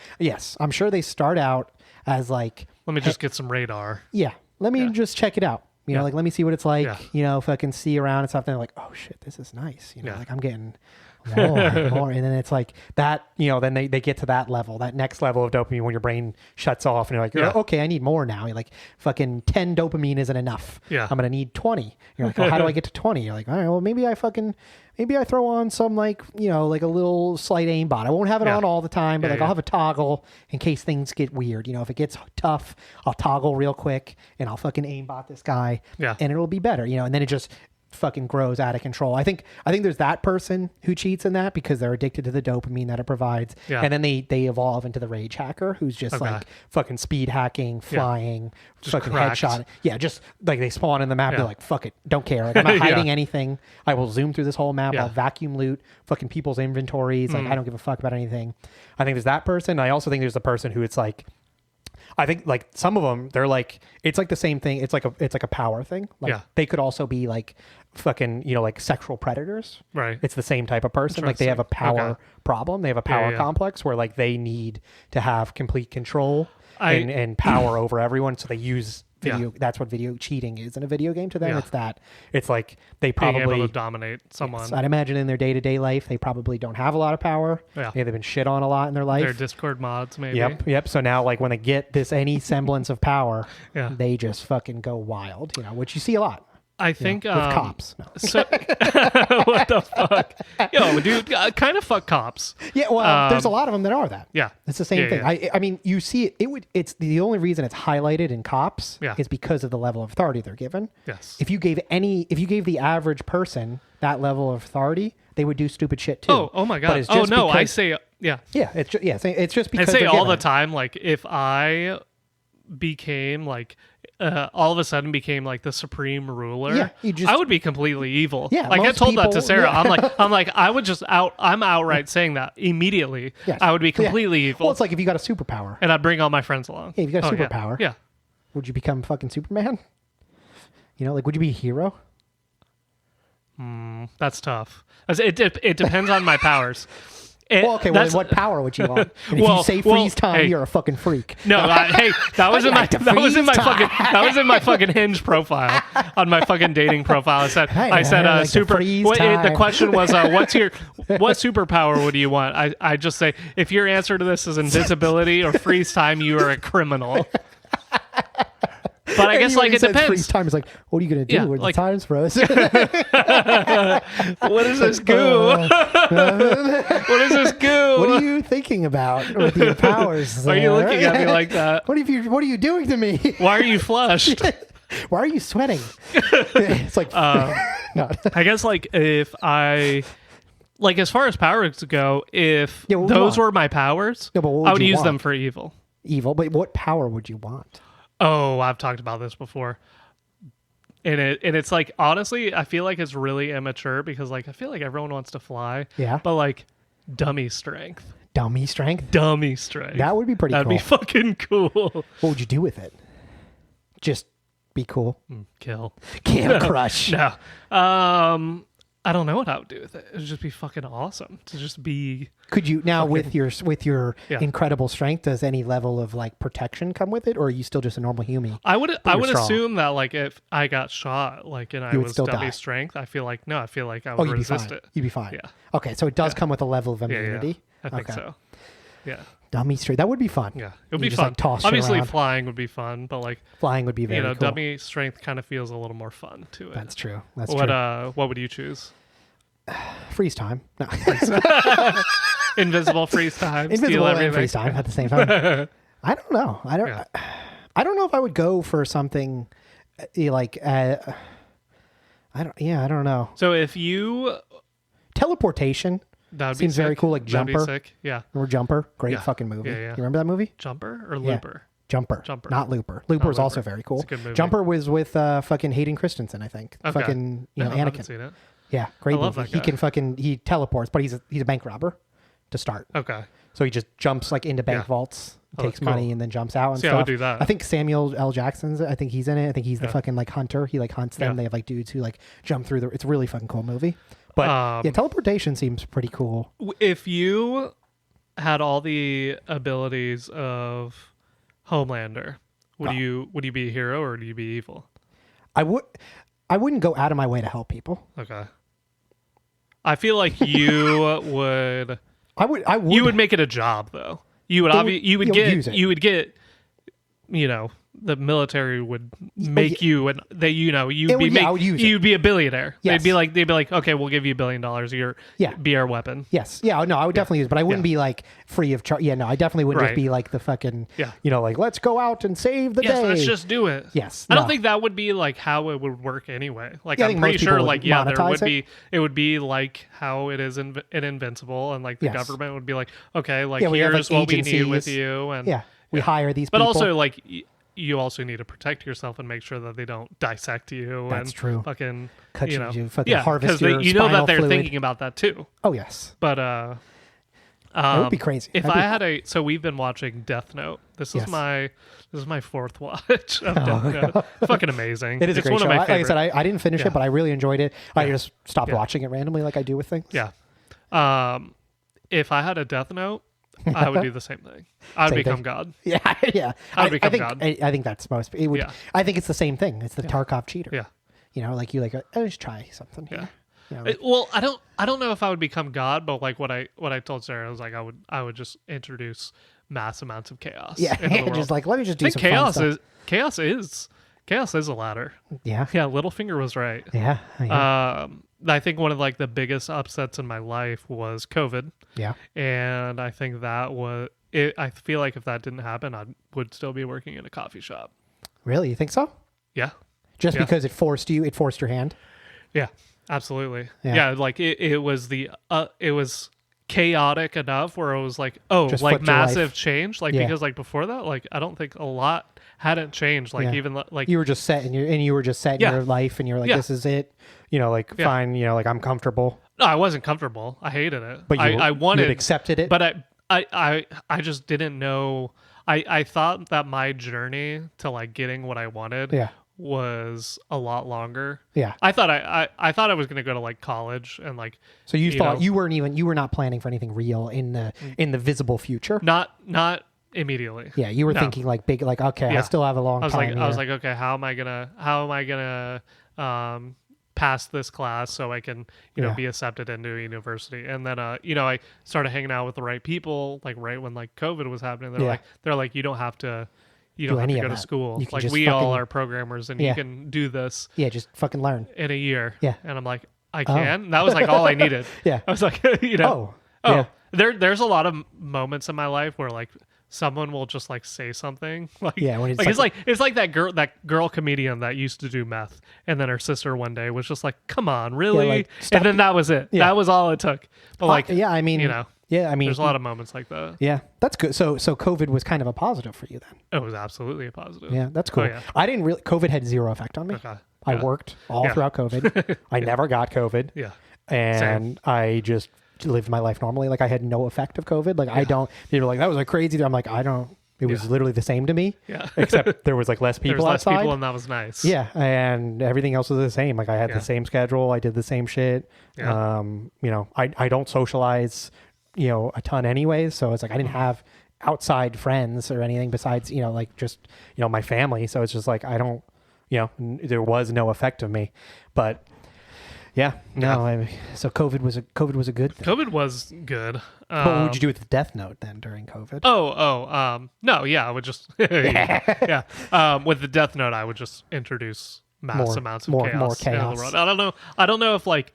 I'm sure they start out as like, let me just get some radar. Yeah. Let me just check it out. Like, let me see what it's like, fucking see around and stuff. And they're like, oh shit, this is nice. Like I'm getting more. And then it's like that, then they get to that level, that next level of dopamine when your brain shuts off and you're like, okay, I need more now. You're like, fucking 10 dopamine isn't enough. Yeah. I'm going to need 20. You're like, well, how do I get to 20? You're like, all right, well, maybe I throw on some like a little slight aimbot. I won't have it on all the time, but I'll have a toggle in case things get weird. If it gets tough, I'll toggle real quick and I'll fucking aimbot this guy and it'll be better, and then it just fucking grows out of control. I think there's that person who cheats in that because they're addicted to the dopamine that it provides. Yeah. And then they evolve into the rage hacker who's just like fucking speed hacking, flying, just fucking headshot. Yeah, just like they spawn in the map, they're like, fuck it, don't care. Like, I'm not hiding anything. I will zoom through this whole map, I'll vacuum loot fucking people's inventories. Like I don't give a fuck about anything. I think there's that person. I also think there's the person who it's like, I think like some of them, they're like, it's like the same thing. It's like a power thing. Like they could also be like fucking, like sexual predators. Right. It's the same type of person. Like they have a power problem. They have a power complex where like they need to have complete control and power over everyone. So they use video. That's what video cheating is in a video game to them. It's that. It's like they probably being able to dominate someone. Yes, I'd imagine in their day-to-day life, they probably don't have a lot of power. Yeah. They've been shit on a lot in their life. Their Discord mods, maybe. Yep. So now, like when they get any semblance of power, they just fucking go wild. Which you see a lot. I think with cops. No. So, what the fuck? Yo, dude, kind of fuck cops. Yeah, well, there's a lot of them that are that. Yeah, it's the same thing. Yeah. I mean, you see it. It's the only reason it's highlighted in cops is because of the level of authority they're given. Yes. If you gave the average person that level of authority, they would do stupid shit too. Oh my god. Oh no, I say yeah. It's just because I say all the time. Like if I became like. All of a sudden became like the supreme ruler. Yeah, I would be completely evil. Yeah, like I told that to Sarah. Yeah. I'm like I'm outright saying that immediately. Yes. I would be completely evil. Well, it's like if you got a superpower, and I'd bring all my friends along. Yeah, if you got a superpower. Yeah. Would you become fucking Superman? Like would you be a hero? That's tough. It depends on my powers. Then what power would you want? And if you say freeze time, you're a fucking freak. No, hey, that was in my fucking Hinge profile, on my fucking dating profile. I said super. The question was, what superpower would you want? I just say, if your answer to this is invisibility or freeze time, you are a criminal. But I guess like it depends. Freeze time is like, what are you gonna do when the time's froze? What is this goo? What is this goo? What are you thinking about with your powers? Why are you looking at me like that? What are you doing to me? Why are you flushed? Why are you sweating? It's like no. I guess like if I. Like as far as powers go, if those were my powers, I would use them for evil. Evil, but what power would you want? Oh, I've talked about this before. And it's like, honestly, I feel like it's really immature because like I feel like everyone wants to fly. Yeah. But like dummy strength. Dummy strength. Dummy strength. That would be pretty That'd cool. be fucking cool. What would you do with it? Just be cool. Kill. Can't crush. No. I don't know what I would do with it. It would just be fucking awesome to just be. Could you now with your Yeah. incredible strength? Does any level of like protection come with it, or are you still just a normal human? I would strong. assume that like if I got shot like and I You would was still dummy die. strength, I feel like I Oh, would you'd be resist fine. it. You'd be fine. Yeah. Okay, so it does come with a level of Yeah, immunity. I think Okay. so. Yeah. Dummy strength. That would be fun. Yeah. It would You be just, fun. like, toss you Obviously around. flying would be fun, but like Flying would be very cool. dummy strength kind of feels a little more fun to it. That's true. That's what true. what would you choose? Freeze time. No. Invisible freeze time. steal Invisible and everything. freeze time at the same time. I don't know. I don't know if I would go for something like I don't know. So if you Teleportation that would seems be very sick. cool, like That'd be Jumper. sick. Yeah. Remember Jumper? Great Yeah. fucking movie. Yeah, yeah. You remember that movie? Jumper or Yeah. Looper? Jumper. Jumper. Not Looper. Looper is also Looper. very cool. It's a good movie. Jumper was with fucking Hayden Christensen, I think. Okay. Fucking No, I haven't Anakin. seen it. Yeah, great I love movie. that guy. He teleports, but he's a bank robber to start. Okay. So he just jumps like into bank Yeah. vaults, Oh, takes that's cool. money, and then jumps out and See, I stuff. would do that. I think Samuel L. Jackson's. I think he's in it. I think he's the Yeah. fucking like hunter. He like hunts them. Yeah. They have like dudes who like jump through the. It's a really fucking cool movie. But yeah, teleportation seems pretty cool. If you had all the abilities of Homelander, would you be a hero or would you be evil? I wouldn't go out of my way to help people. Okay. I feel like you would. I would. You would make it a job though. You would use it. you would get. The military would make you and they you'd I would use it. you'd be a billionaire. Yes. They'd be like, okay, we'll give you $1 billion. Be our weapon. Yes. Yeah. No, I would definitely use it, but I wouldn't be like free of charge. Yeah. No, I definitely wouldn't just Right. be like the fucking. Yeah. Like let's go out and save the Yes, day. let's just do it. Yes. I don't No. think that would be like how it would work anyway. Like Yeah, I I'm think pretty most people sure would like there would monetize it. be it would be like how it is in Invincible and like the Yes. government would be like, okay, like Yeah, we have, here's like, what we need with agencies. you and Yeah. We hire these but people. also like you also need to protect yourself and make sure that they don't dissect you. That's and true. Fucking Cut you you, know, you fucking yeah, harvest because your you know that spinal they're fluid. thinking about that too. Oh yes. But That would be crazy. If That'd I be- had so we've been watching Death Note. This is Yes. my fourth watch of Death Note. Fucking amazing. It is a It's great one show. of my Like I favorite. said, I didn't finish Yeah. it, but I really enjoyed it. I Yeah. just stopped Yeah. watching it randomly, like I do with things. Yeah. If I had a Death Note, I would do the same thing. I would Same become thing. God. Yeah, yeah. I'd become think, God. I think that's most. It would. Yeah. I think it's the same thing. It's the Tarkov cheater. Yeah. Like you let's try something Yeah. here. Like, Well, I don't know if I would become God, but like what I told Sarah was like I would just introduce mass amounts of chaos. yeah, into the world. just like let me just do I think some fun stuff. chaos is a ladder. Yeah, Yeah, Littlefinger was right. yeah, yeah. I think one of like the biggest upsets in my life was COVID, yeah. and I think that was it. I feel like if that didn't happen, I would still be working in a coffee shop. Really, you think so? Yeah, Just Yeah. because it forced your hand. yeah, absolutely. Yeah. Yeah, like it was it was chaotic enough where it was like, oh, Just like flipped your massive life. change, like Yeah. because like before that, like I don't think a lot hadn't changed, like Yeah. even like You were just set in Yeah. your life, and you're like, Yeah. this is it. Like Yeah. fine. Like I'm comfortable. no, I wasn't comfortable. I hated it, But you I wanted you had accepted it. but I just didn't know. I thought that my journey to like getting what I wanted Yeah. was a lot longer. Yeah. I thought I thought I was gonna go to like college and like So you thought know, you were not planning for anything real in the visible future. not immediately. Yeah, you were No. thinking like big, like okay, I Yeah. still have a long I was time. like I was here. like, okay, how am I gonna pass this class so I can Yeah. be accepted into a university? And then I started hanging out with the right people like right when like COVID was happening. They're like you don't have to Do any to of go to that. school. You can Like just we all fucking- are programmers and Yeah. you can do this yeah, just fucking learn. in a year. Yeah. And I'm like, I can. And that was like all I needed. Yeah. I was like, Oh, yeah. there's a lot of moments in my life where like someone will just like say something like Yeah, when it's it's like that girl comedian that used to do meth and then her sister one day was just like, come on, really? like, stop and then that was it. Yeah. That was all it took. But like yeah, I mean, yeah, I mean, there's a lot of moments like that. yeah, that's good. So COVID was kind of a positive for you then. It was absolutely a positive. Yeah, that's cool. Oh, yeah. I didn't really. COVID had zero effect on me. Okay. I worked all throughout COVID. I never got COVID. Yeah. And I just lived my life normally. Like I had no effect of COVID. Like I don't, people are like, that was like crazy. I'm like, I don't, it was literally the same to me. Yeah. Except there was like less people there was outside. less people and that was nice. Yeah. And everything else was the same. Like I had the same schedule. I did the same shit. Yeah. You know, I don't socialize, you know, a ton anyways. So it's like, I didn't have outside friends or anything besides, you know, like just, you know, my family. So it's just like, I don't, you know, there was no effect of me, but yeah, no. So COVID was a good thing. COVID was good. What would you do with the Death Note then during COVID? No, yeah, I would just, with the Death Note, I would just introduce mass amounts of chaos. More chaos. Into the world. I don't know if like,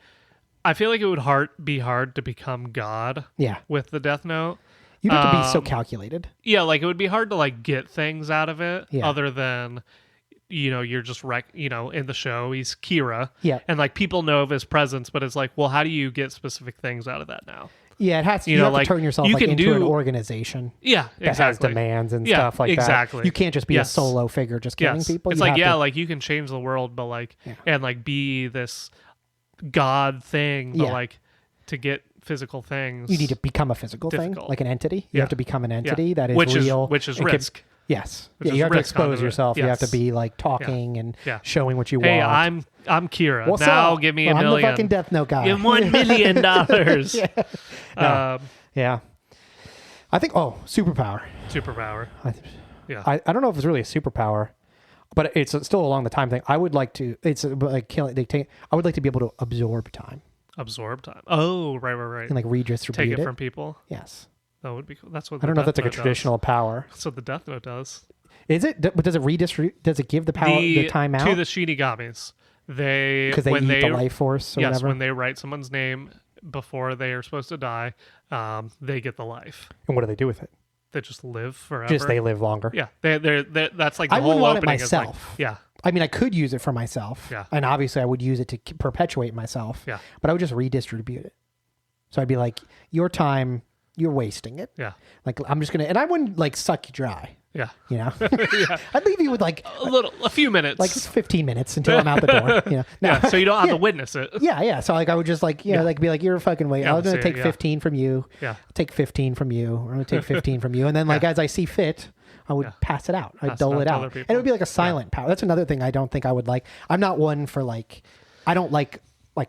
I feel like it would be hard to become God. Yeah. With the Death Note. You'd have to be so calculated. Yeah, like it would be hard to like get things out of it other than, you know, you're just in the show he's Kira. Yeah. And like people know of his presence, but it's like, well, how do you get specific things out of that now? Yeah, it has to, you have to turn yourself like into an organization. Yeah, exactly. That has demands and stuff like exactly. that. You can't just be a solo figure just killing people. It's like, like you can change the world, but like, and like be this God thing, but like to get physical things. You need to become a physical thing, like an entity. You have to become an entity that is real. Which is risk. Yes. You have to expose yourself. Yes. You have to be like talking and showing what you want. Hey, I'm Kira. What's now up? give me $1 million. I'm the fucking Death Note guy. Give him $1 million. Yeah. I think, superpower. Superpower. I don't know if it's really a superpower, but it's still along the time thing. I would like to, I would like to be able to absorb time. Absorb time. Oh, right. And like redistribute Take it from people. Yes. That would be cool. That's what I don't know if that's like a traditional power. That's what the Death Note does. Is it? But does it redistribute? Does it give the power, the time out? To the Shinigamis. Because they eat the life force or whatever? When they write someone's name before they are supposed to die, they get the life. And what do they do with it? They just live forever. They live longer. Yeah. That's like the I whole wouldn't want opening. it myself. Is like, I mean, I could use it for myself. Yeah. And obviously I would use it to perpetuate myself. Yeah. But I would just redistribute it. So I'd be like, your time, you're wasting it. Yeah. Like, I'm just going to, and I wouldn't like suck you dry. Yeah. You know? I'd leave you with like a few minutes. Like 15 minutes until I'm out the door. You know? No, so you don't have to witness it. Yeah. So like I would just like, like be like, you're a fucking wait. I'm going to take 15 from you. Yeah. I'll take 15 from you. Or I'm going to take 15 from you. And then like as I see fit, I would pass it out. I'd dole it out. And it would be like a silent power. That's another thing I don't think I would like. I'm not one for like, I don't like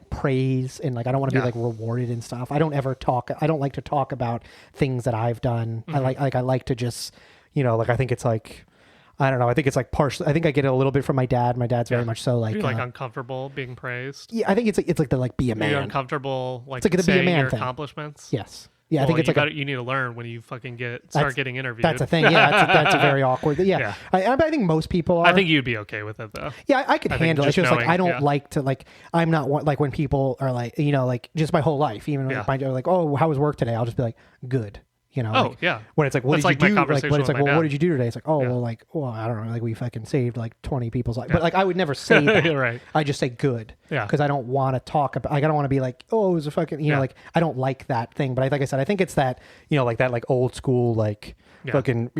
praise and like I don't want to be like rewarded and stuff. I don't like to talk about things that I've done. Mm-hmm. I like to just, like I think it's like, I don't know. I think it's like partially. I think I get it a little bit from my dad. My dad's very much so like. You're like uncomfortable being praised. Yeah, I think it's like the like be a man. You're uncomfortable like it's like saying be a man your thing. accomplishments. Yes. Yeah, I think it's like you need to learn when you fucking start getting interviewed. That's a thing. Yeah, that's a very awkward. Yeah, I think most people are. I think you'd be okay with it though. Yeah, I could handle it. It's just like I don't like to like. I'm not like when people are like like just my whole life. Even like oh how was work today? I'll just be like good. When it's like, what did you do? Like, when it's like, well, what did you do today? It's like, well, I don't know. Like, we fucking saved like 20 people's lives. But like, I would never say that. Right. I just say good. Yeah. Because I don't want to talk about, like, I don't want to be like, oh, it was a fucking, like, I don't like that thing. But like I said, I think it's that, like that, like old school, like fucking,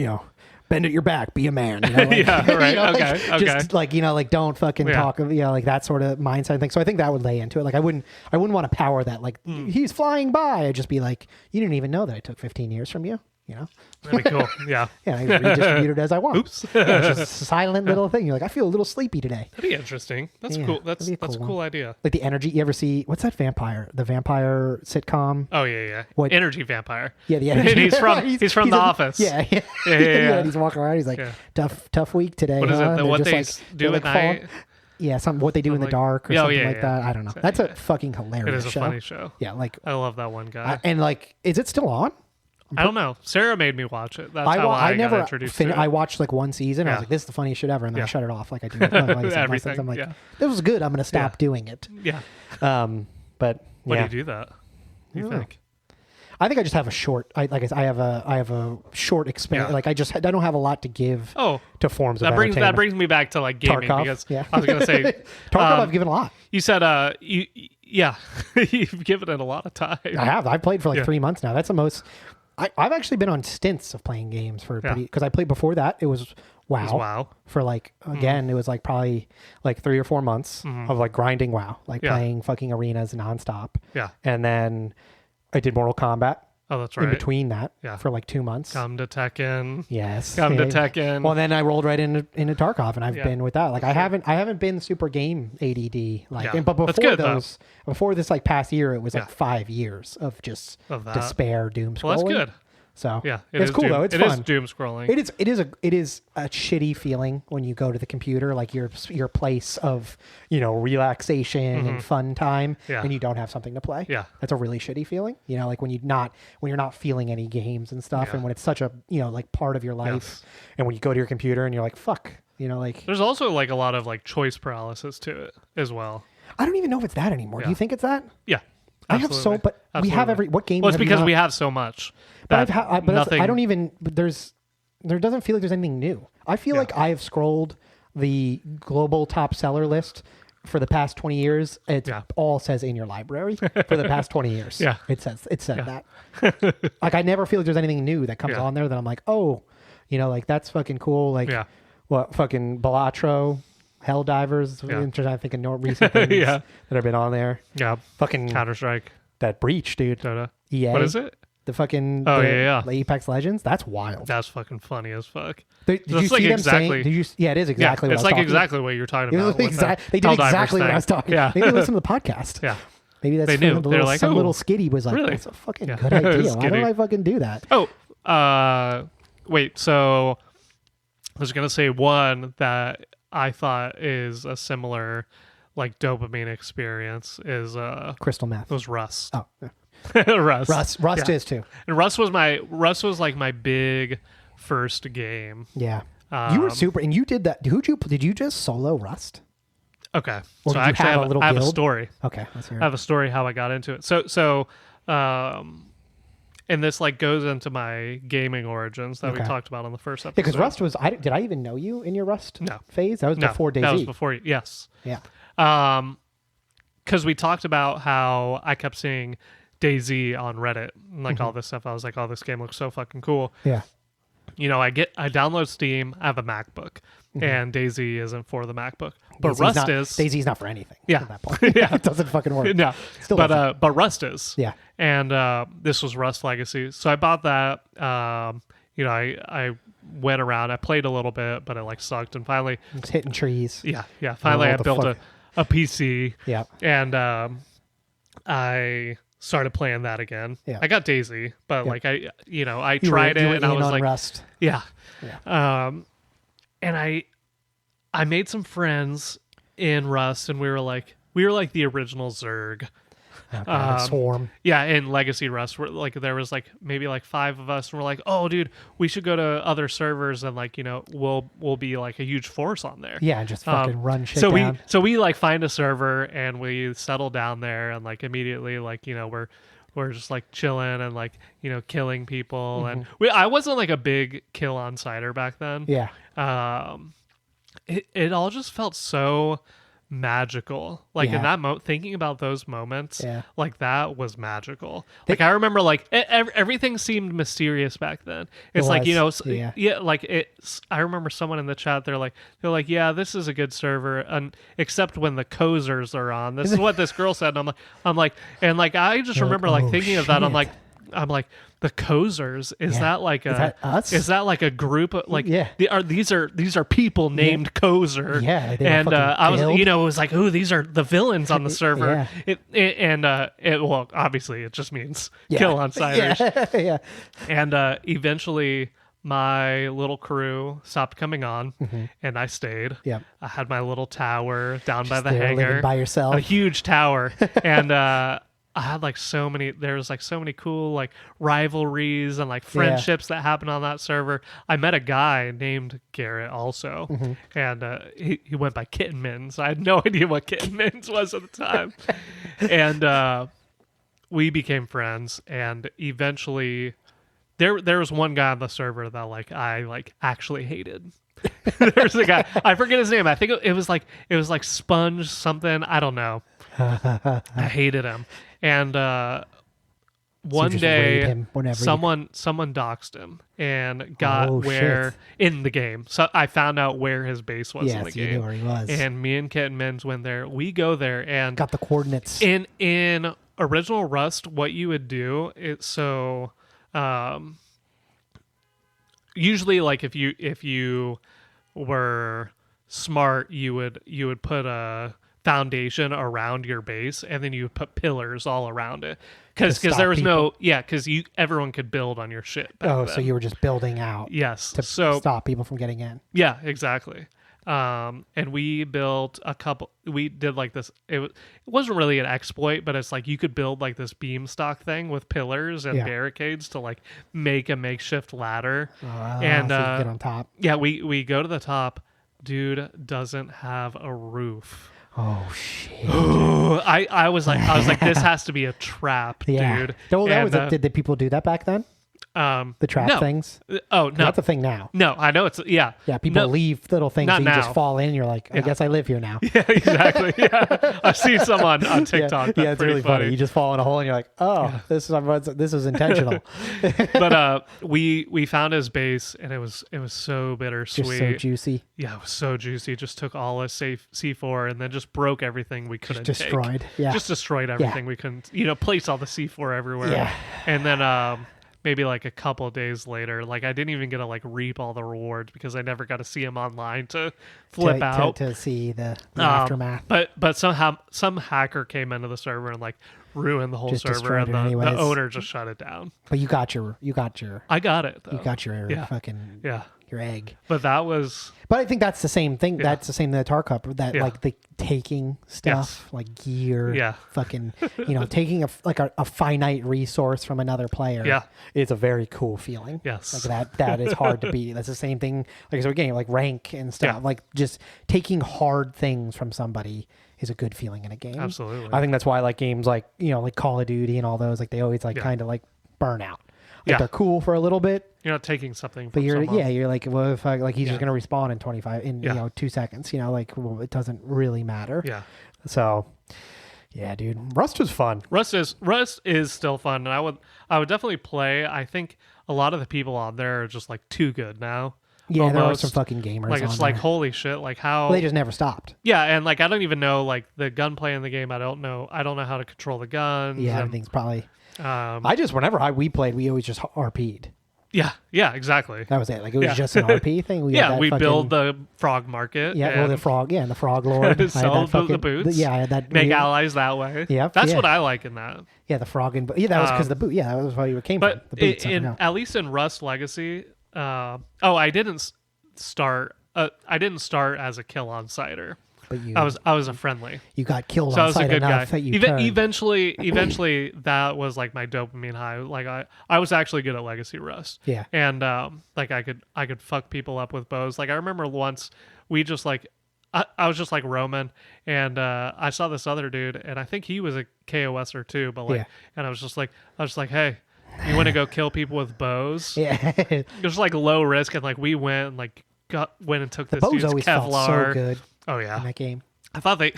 bend at your back, be a man. Like, yeah, right. Okay. Just like, like don't fucking talk of, like that sort of mindset thing. So I think that would lay into it. Like I wouldn't want to power that. Like he's flying by. I'd just be like, you didn't even know that I took 15 years from you. That'd be cool. Yeah. Yeah, I redistribute it as I want. Oops. It's just a silent little thing. You're like, I feel a little sleepy today. That'd be interesting. That's cool. That's a cool idea. Like the energy. You ever see what's that the vampire sitcom? Oh yeah. What Energy Vampire? Yeah, the energy. he's from The Office. Yeah. Yeah. He's walking around. He's like, tough week today. What is it? What they do at night? Yeah, what they do in the dark or something like that. I don't know. That's a fucking hilarious show. It is a funny show. Yeah, like I love that one guy. And like, is it still on? I don't know. Sarah made me watch it. That's how I got introduced to it. I watched like one season. I was like, this is the funniest shit ever. And then I shut it off like I do. Everything. I'm like, this was good. I'm going to stop doing it. Yeah. But why do you do that? You think? I think I just have a short. I have a short experience. Yeah. Like I don't have a lot to give. To forms of entertainment. That brings me back to like gaming Tarkov, because I was going to say Tarkov. I've given a lot. You said you've given it a lot of time. I have. I played for like 3 months now. That's the most. I've actually been on stints of playing games because I played before that. It was WoW. was WoW. For like, again, it was like probably like 3 or 4 months of like grinding WoW, like playing fucking arenas nonstop. Yeah. And then I did Mortal Kombat. Oh, that's right. In between that, Yeah. for like 2 months. Come to Tekken. Yes. Come to Tekken. Well, then I rolled right into Tarkov, and I've been with that. Like I haven't been super game ADD. Like, but That's before good, before this like past year, it was like 5 years of just Of that. despair, doom scrolling. Well, that's good. So Yeah, it's cool though. It's It fun. is doom scrolling. It is a shitty feeling when you go to the computer, like your place of, relaxation and fun time, and you don't have something to play. Yeah. That's a really shitty feeling. Like when you're not feeling any games and stuff, and when it's such a like part of your life, and when you go to your computer and you're like, fuck, like. There's also like a lot of like choice paralysis to it as well. I don't even know if it's that anymore. Do you think it's that? Yeah. I have so, but we have what game? Well, it's have you because not- we have so much. But That I don't even. But there doesn't feel like there's anything new. I feel like I have scrolled the global top seller list for the past 20 years. It all says in your library for the past 20 years. Yeah. It said that. Like I never feel like there's anything new that comes on there that I'm like, oh, like that's fucking cool. Like what fucking Balatro, Helldivers. I'm trying to think of no recent things that have been on there. Yeah. Fucking Counter-Strike. That Breach, dude. Dota. EA. What is it? The fucking the Apex Legends. That's wild. That's fucking funny as fuck. Did you see them saying? Yeah, it is exactly. Yeah, what it's I was like talking exactly what you're talking about. about. They did exactly what I was talking. Yeah. Maybe listen to the podcast. Yeah. Maybe that's They knew. They're like, some "Oh, little skitty was like, really? that's a fucking good idea. Why don't I fucking do that? Oh, wait. So I was gonna say one that I thought is a similar like dopamine experience is Crystal meth. was Rust. Oh, yeah. Rust is too. And Rust was like my big first game. Yeah. You were super, and you did that. Did you just solo Rust? Okay. Or So did you actually, have a little I have a guild? story. Okay, let's hear I have a story how I got into it. So, and this like goes into my gaming origins that we talked about on the first episode. Because Rust was. Did I even know you in your Rust phase? That was before DayZ. That was before. Yes. Yeah. Because we talked about how I kept seeing DayZ on Reddit and like all this stuff. I was like, oh, this game looks so fucking cool. Yeah. I download Steam. I have a MacBook, and DayZ isn't for the MacBook, but Rust is. DayZ's not for anything. Yeah. At that point. Yeah. It doesn't fucking work. No. Still But Rust is. Yeah. And this was Rust Legacy, so I bought that. I went around. I played a little bit, but it like sucked, and finally, It's hitting trees. yeah. Finally, I built a PC. Yeah. And I started playing that again. Yeah. I got DayZ, but like I You tried were it and I in was on like, Rust. yeah. And I made some friends in Rust, and we were like the original Zerg. Okay, the Swarm. Yeah, in Legacy Rust, where there was like maybe like 5 of us, and we're like, oh, dude, we should go to other servers, and like we'll be like a huge force on there. Yeah, and just fucking run shit so down. we like find a server and we settle down there, and like immediately like we're just like chilling and like killing people, and I wasn't like a big kill on cider back then. Yeah. It all just felt so magical, like in that thinking about those moments, like that was magical. Like I remember like everything seemed mysterious back then. It's like I remember someone in the chat, they're like yeah, this is a good server, and except when the cozzers are on. This is what this girl said, and I'm like and like I just remember like thinking of that. I'm like the cozzers, is that like is that us? Is that like a group of like these are people named Kozer? Yeah, and I was guild. it was like, ooh, these are the villains on the server. Well, obviously it just means kill on ciders. Yeah. And eventually my little crew stopped coming on, and I stayed. Yeah. I had my little tower down by the there hangar, living by yourself. a huge tower, and I had like so many cool like rivalries and like friendships that happened on that server. I met a guy named Garrett also, and he went by Kitten Mittens. I had no idea what Kitten Mittens was at the time. And we became friends, and eventually there was one guy on the server that like I like actually hated. There's a guy, I forget his name. I think it was like Sponge something. I don't know. I hated him. And one just raid day him whenever someone doxed him and got Oh, where shit. in the game. So I found out where his base was in Yeah, the so you game. knew where he was. And me and Kit and Mins went there. We go there and got the coordinates. in original Rust, what you would do is usually like if you were smart, you would put a foundation around your base and then you would put pillars all around it because stop there was people. because everyone could build on your shit back Oh, then. so you were just building out Yes, to so stop people from getting in. yeah, exactly. And we built we did like this, it wasn't really an exploit, but it's like you could build like this beamstock thing with pillars and Yeah. barricades to like make a makeshift ladder. And so you can get on top. Yeah, we go to the top. Dude doesn't have a roof. Oh shit! I was like, this has to be a trap, Yeah. dude. Well, that And, was did the people do that back then? The trap no. things? Oh 'Cause no, that's a thing now. no, I know it's Yeah, people No. leave little things Not and you now. just fall in. And you're like, I guess I live here now. Yeah, exactly. Yeah, I've seen some on TikTok. Yeah, That's it's pretty really funny. You just fall in a hole and you're like, oh, this was intentional. But we found his base and it was so bittersweet. Just so juicy. Yeah, it was so juicy. Just took all his safe C4 and then just broke everything we couldn't take. Destroyed. Yeah. Just destroyed everything we couldn't. Place all the C4 everywhere. Yeah. And then maybe like a couple of days later, like I didn't even get to like reap all the rewards because I never got to see him online to flip out to see the aftermath. But somehow some hacker came into the server and like ruined the whole Just server, destroyed and it the anyways. owner just shut it down. But you got your I got it though. you got your Yeah. fucking Yeah, your egg. but that was But I think that's the same thing. Yeah. That's the same that Tarkov, that Yeah. like the taking stuff, like gear, Yeah. fucking, taking a finite resource from another player. Yeah. Is a very cool feeling. Yes. Like that is hard to beat. That's the same thing. Like, so again, like rank and stuff, Yeah. like just taking hard things from somebody is a good feeling in a game. Absolutely. I think that's why like games like, like Call of Duty and all those, like they always like Yeah. kind of like burn out. Like Yeah. they're cool for a little bit, you're not taking something but from you're someone. you're like, well, if like he's Yeah. just gonna respawn in 25 in Yeah. 2 seconds, like, well, it doesn't really matter. Yeah. So yeah, dude, Rust was fun. Rust is still fun, and I would definitely play. I think a lot of the people on there are just like too good now. Yeah, there are Almost. some fucking gamers. Like it's on like there. holy shit, like how Well, they just never stopped. yeah, and like I don't even know like the gunplay in the game. I don't know how to control the guns. Yeah, and, everything's probably. um, I just whenever we played, we always just RP'd. yeah, exactly. That was it. Like it was Yeah. just an RP thing. We had Yeah, that we fucking, build the frog market. Yeah, well, and the frog. Yeah, and the frog lord. I had sell that the fucking, boots. yeah, I had that. make yeah, allies that way. Yep, that's yeah. what I like in that. Yeah, the frog and yeah, that was because the boot. Yeah, that was why you came But from the boots. at least in Rust Legacy, I didn't start. I didn't start as a kill on sighter. But you, I was a friendly. you got killed So I on was a sight good guy. enough that you turned. Eventually, that was like my dopamine high. Like I was actually good at Legacy Rust. Yeah. And like I could fuck people up with bows. Like I remember once we just like I was just like roaming, and I saw this other dude, and I think he was a KOSer too. But like, Yeah. and I was just like, hey, you want to go kill people with bows? Yeah, It was like low risk, and like we went and like went and took the this bows dude's always Kevlar. felt so good Oh in yeah, that game. I thought they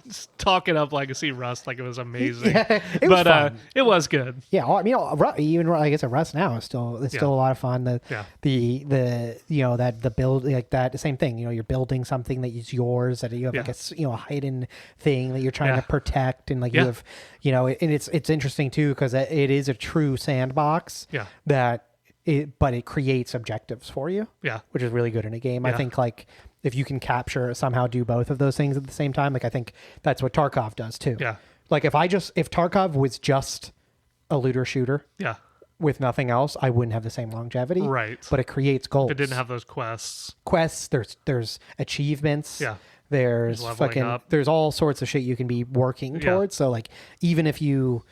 just talking up Legacy Rust like it was amazing. Yeah, it was fun. It was good. Yeah, well, I mean, even I guess at Rust now is still a lot of fun. The the build like that same thing. You're building something that is yours, that you have like a hidden thing that you're trying to protect, and like you have and it's interesting too because it is a true sandbox. Yeah. But it creates objectives for you. Yeah. Which is really good in a game. I Yeah. think like if you can somehow do both of those things at the same time, like I think that's what Tarkov does too. Yeah. Like if Tarkov was just a looter shooter Yeah. with nothing else, I wouldn't have the same longevity. Right. But it creates goals. It didn't have those quests. There's achievements. Yeah. There's leveling up. there's all sorts of shit you can be working Yeah. towards. So like even if you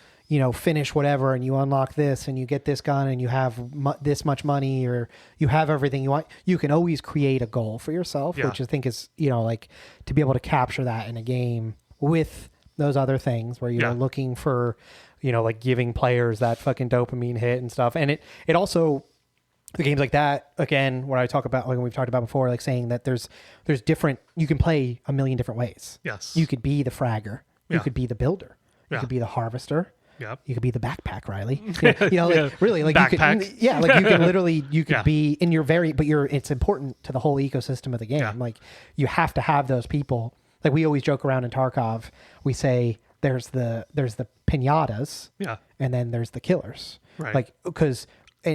finish whatever and you unlock this and you get this gun and you have this much money or you have everything you want, you can always create a goal for yourself, Yeah. which I think is, like to be able to capture that in a game with those other things where you're looking for, like giving players that fucking dopamine hit and stuff. And it also, the games like that, again, what I talk about, like we've talked about before, like saying that there's different, you can play a million different ways. Yes. You could be the fragger. You Yeah. could be the builder. You Yeah. could be the harvester. Yep. You could be the backpack Riley. Like really, like Backpack. you could, like you can literally, you could Yeah. be in your it's important to the whole ecosystem of the game. Yeah. Like you have to have those people. Like we always joke around in Tarkov. We say there's the pinatas, Yeah. and then there's the killers. Right. Like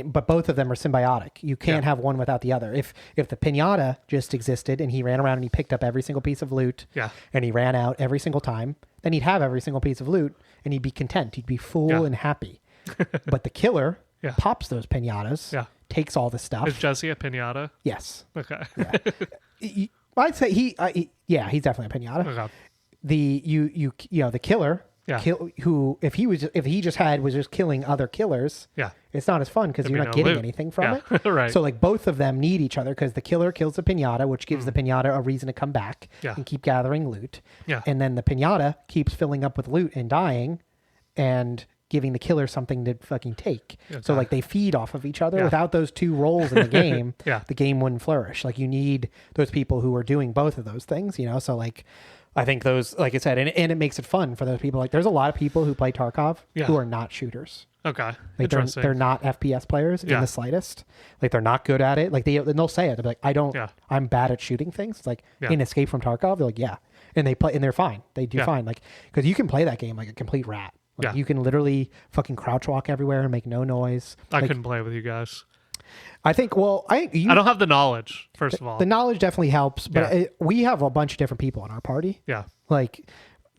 but both of them are symbiotic. You can't have one without the other. If the pinata just existed and he ran around and he picked up every single piece of loot, Yeah. and he ran out every single time, then he'd have every single piece of loot and he'd be content. He'd be full Yeah. and happy. But the killer Yeah. pops those pinatas, Yeah. takes all the stuff. Is Jesse a pinata? Yes. Okay. I'd say he's definitely a pinata. Okay. The killer, Yeah. who if he was just killing other killers, Yeah. it's not as fun because you're be not no getting loot. anything from Yeah. it. Right. So like both of them need each other because the killer kills the pinata, which gives the pinata a reason to come back Yeah. and keep gathering loot. Yeah. And then the pinata keeps filling up with loot and dying and giving the killer something to fucking take. So like they feed off of each other. Yeah. Without those two roles in the game, Yeah. the game wouldn't flourish. Like you need those people who are doing both of those things, So like I think those, like I said, and it makes it fun for those people. Like there's a lot of people who play Tarkov Yeah. who are not shooters. Okay. Like Interesting. they're not FPS players Yeah. in the slightest. Like they're not good at it. Like they'll say it. They'll be like, Yeah. I'm bad at shooting things. It's like Yeah. in Escape from Tarkov, they're like, yeah. And they play and they're fine. They do Yeah. fine. Like, cause you can play that game like a complete rat. Like Yeah. you can literally fucking crouch walk everywhere and make no noise. I Like, couldn't play with you guys. I think, I don't have the knowledge, first of all. the knowledge definitely helps, but Yeah. we have a bunch of different people in our party. Yeah. Like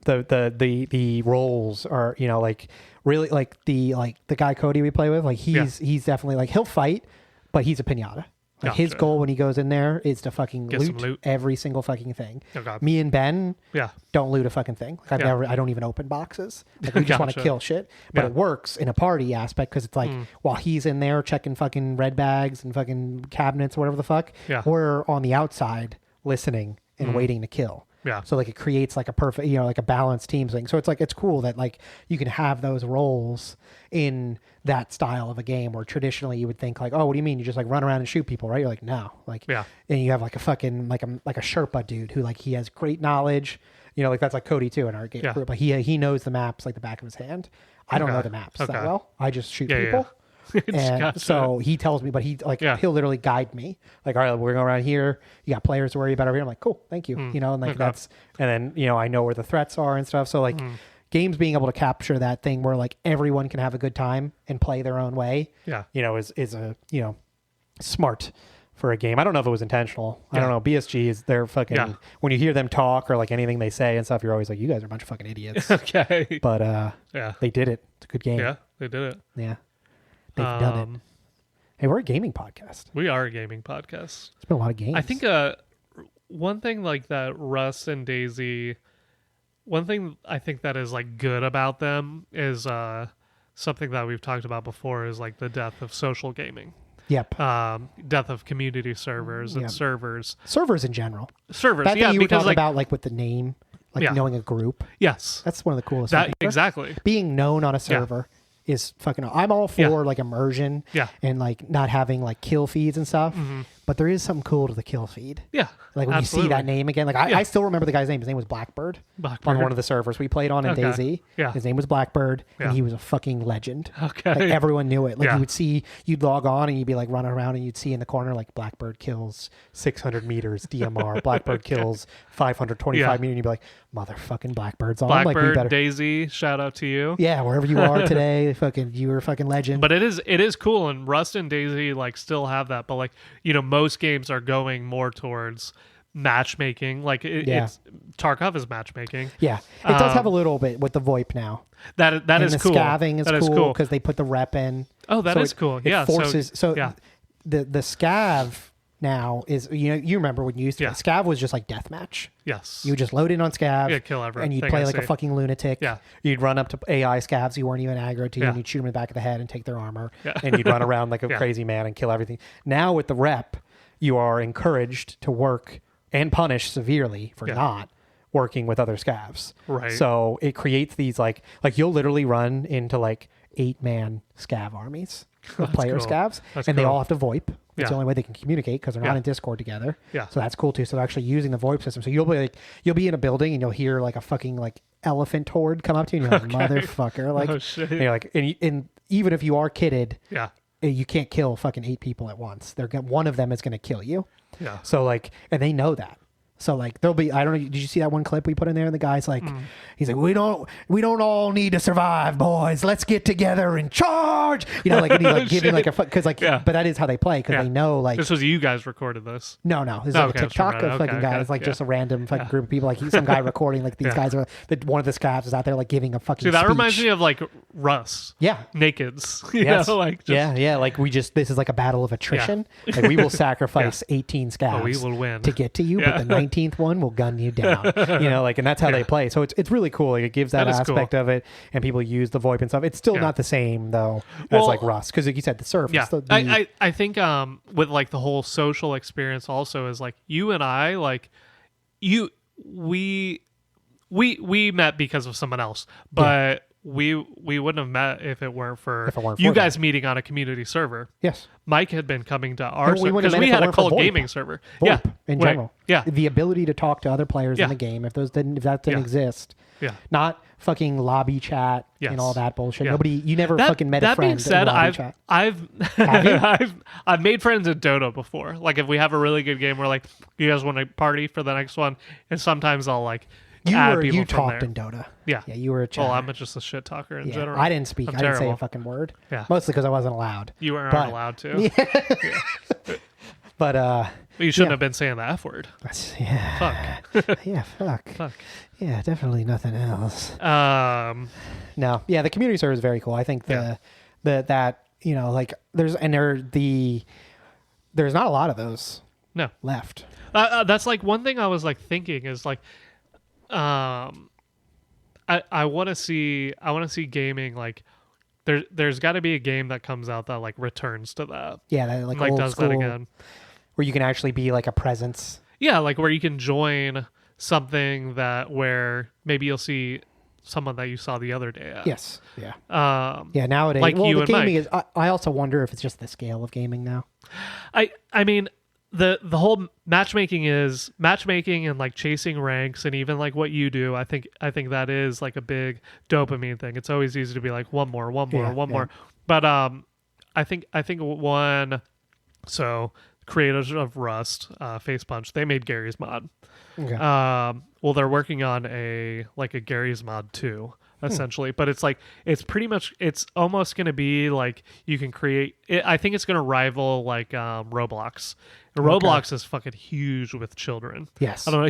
the roles are, like really like the guy Cody we play with, like he's definitely like he'll fight, but he's a pinata. Like his Gotcha. goal when he goes in there is to fucking Get some loot, loot. every single fucking thing. Okay. Me and Ben Yeah. don't loot a fucking thing. Like I don't even open boxes. Like we just want to Gotcha. kill shit. But Yeah. it works in a party aspect because it's like while he's in there checking fucking red bags and fucking cabinets or whatever the fuck, Yeah. we're on the outside listening and waiting to kill. Yeah. So like it creates like a perfect, like a balanced team thing. So it's like, it's cool that like you can have those roles in that style of a game where traditionally you would think like, oh, what do you mean? You just like run around and shoot people, right? You're like, no, like, Yeah. and you have like a fucking, like a Sherpa dude who like, he has great knowledge, like that's like Cody too in our game Yeah. group. Like he knows the maps like the back of his hand. I don't Okay. know the maps that Okay. well. I just shoot Yeah, yeah, people. And Gotcha. so he tells me, but Yeah. he'll literally guide me. Like, all right, we're going around here. You got players to worry about over here. I'm like, cool, thank you. And like okay. that's, and then I know where the threats are and stuff. So like, games being able to capture that thing where like everyone can have a good time and play their own way. Yeah. Is a smart for a game. I don't know if it was intentional. I don't Yeah. know. BSG is they're fucking Yeah. when you hear them talk or like anything they say and stuff, you're always like, you guys are a bunch of fucking idiots. Okay. But Yeah. they did it. It's a good game. Yeah. They did it. Yeah. They've done it. Hey, we're a gaming podcast. We are a gaming podcast. It's been a lot of games. I think one thing like that Russ and Daisy, one thing I think that is like good about them is something that we've talked about before is like the death of social gaming. Yep. Death of community servers and Yeah. servers. Servers in general. Servers, That yeah, thing you were because talking like about, like with the name, like Yeah. knowing a group. yes, That's one of the coolest. that things. exactly. Being known on a server is fucking. I'm all for Yeah. like immersion. Yeah. And like not having like kill feeds and stuff. But there is something cool to the kill feed. Yeah, Like when you see that name again, like Yeah. I still remember the guy's name. His name was Blackbird. Blackbird. On one of the servers we played on in Okay. DayZ. Yeah. His name was Blackbird, Yeah. and he was a fucking legend. Okay. Like everyone knew it. Like Yeah. you would see, you'd log on and you'd be like running around and you'd see in the corner like Blackbird kills 600 meters DMR. Blackbird kills 525 Yeah. meters. And you'd be like, motherfucking Blackbird's on. Like we Blackbird, better. Daisy, shout out to you. Yeah, wherever you are today, you were a fucking legend. But it is cool, and Rust and Daisy like still have that, but like most games are going more towards matchmaking. Like Yeah. it's Tarkov is matchmaking. yeah, it does have a little bit with the VoIP now. That And is the cool. scavving is That cool because they put the rep in. Oh, that So is cool. Yeah, It forces. So, yeah. the scav now is you remember when you used to Yeah. scav was just like deathmatch. Yes. You would just load in on scav. Yeah, kill everything and you'd I play like a see. fucking lunatic. Yeah. You'd run up to AI scavs you weren't even aggro to, Yeah. and you'd shoot them in the back of the head and take their armor. Yeah. And you'd run around like a Yeah. crazy man and kill everything. Now with the rep, you are encouraged to work and punish severely for Yeah. not working with other scavs. Right. So it creates these like you'll literally run into like 8-man scav armies. of player cool. scavs, That's and they cool. all have to VoIP. It's Yeah. the only way they can communicate because they're not Yeah. in Discord together. Yeah. So that's cool too. So they're actually using the VoIP system. So you'll be in a building and you'll hear like a fucking like elephant horde come up to you and you're like, motherfucker. Like, Oh, shit. and you're like, and even if you are kitted, Yeah. you can't kill fucking 8 people at once. One of them is going to kill you. Yeah. So like, and they know that. So like, there'll be, I don't know. Did you see that one clip we put in there? And the guy's like, he's like, we don't all need to survive, boys. Let's get together and charge. You know, like, and he's like giving like a, cause like, Yeah. but that is how they play. Cause Yeah. they know like, This was you guys recorded this. no, this is Oh, like okay, a TikTok it's from of Reddit. fucking Okay, guys, okay, like yeah. just a random fucking group of people. Like some guy recording, like these Yeah. guys are, one of the scabs is out there like giving a fucking See, that speech. reminds me of like Russ. Yeah. Nakeds. You Yes. know, like just, yeah. Like this is like a battle of attrition. Like we will sacrifice 18 scabs we will win. to get to you, Yeah. but the 19th one will gun you down. You know, like, and that's how they play. So it's really cool. Like it gives that, That is cool. aspect of it, and people use the VoIP and stuff. It's still Yeah. not the same though as Well, like Rust, because like you said, the surface. Yeah, The, I think with like the whole social experience also is like you and I like we met because of someone else, but we wouldn't have met if it weren't for you for guys meeting on a community server. yes. Mike had been coming to our We server wouldn't because have we met if had it a weren't for cult VoIP. gaming server. VoIP Yeah, in right. general. Yeah, The ability to talk to other players Yeah. in the game. If that didn't Yeah. exist. yeah. Not fucking lobby chat Yes. and all that bullshit. Yeah. You never fucking met a that friend being said, in lobby I've chat. I've Have you? I've made friends in Dota before. Like if we have a really good game, we're like, you guys want to party for the next one? And sometimes I'll like add people You from talked there. in Dota. Yeah. Yeah, you were a chat. Well, I'm just a shit talker in general. I didn't speak. I'm I didn't say terrible. a fucking word. Yeah. Mostly because I wasn't allowed. You weren't But- allowed to. But You shouldn't Yeah. have been saying the F word. yeah, Fuck. yeah, fuck. Fuck. Yeah, definitely nothing else. No. Yeah, the community server is very cool. I think that you know, like there's not a lot of those No. left. That's like one thing I was like thinking is like, I want to see gaming like there's got to be a game that comes out that like returns to that. Yeah, that, like old does school, that again. where you can actually be like a presence. Yeah, like where you can join something that where maybe you'll see someone that you saw the other day at. Yes. Yeah. Yeah, Nowadays, like well, you the and gaming Mike. is. I also wonder if it's just the scale of gaming now. I mean the whole matchmaking and like chasing ranks and even like what you do. I think that is like a big dopamine thing. It's always easy to be like one more. But I think one. So creators of Rust, Face Punch, they made Gary's mod. Okay. Well, they're working on a Gary's mod 2 essentially, but it's almost going to be like you can create it. I think it's going to rival like Roblox. Roblox is fucking huge with children. Yes. I don't know.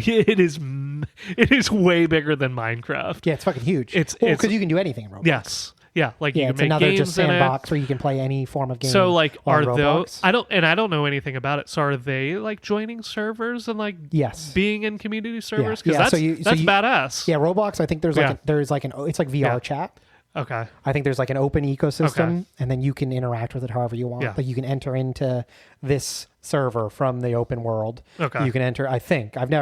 It is way bigger than Minecraft. Yeah, it's fucking huge. It's because you can do anything in Roblox. Yes. Yeah, like Yeah, you it's can make another games just in it. sandbox where you can play any form of game. So like on are Roblox. those I don't know anything about it. So are they like joining servers and like Yes. being in community servers? Yeah, Because so you- that's badass. Yeah, Roblox. I think there's Yeah. it's like VR Yeah. chat. Okay. I think there's like an open ecosystem, Okay. and then you can interact with it however you want. Yeah. Like you can enter into this server from the open world. Okay. You can enter. I think but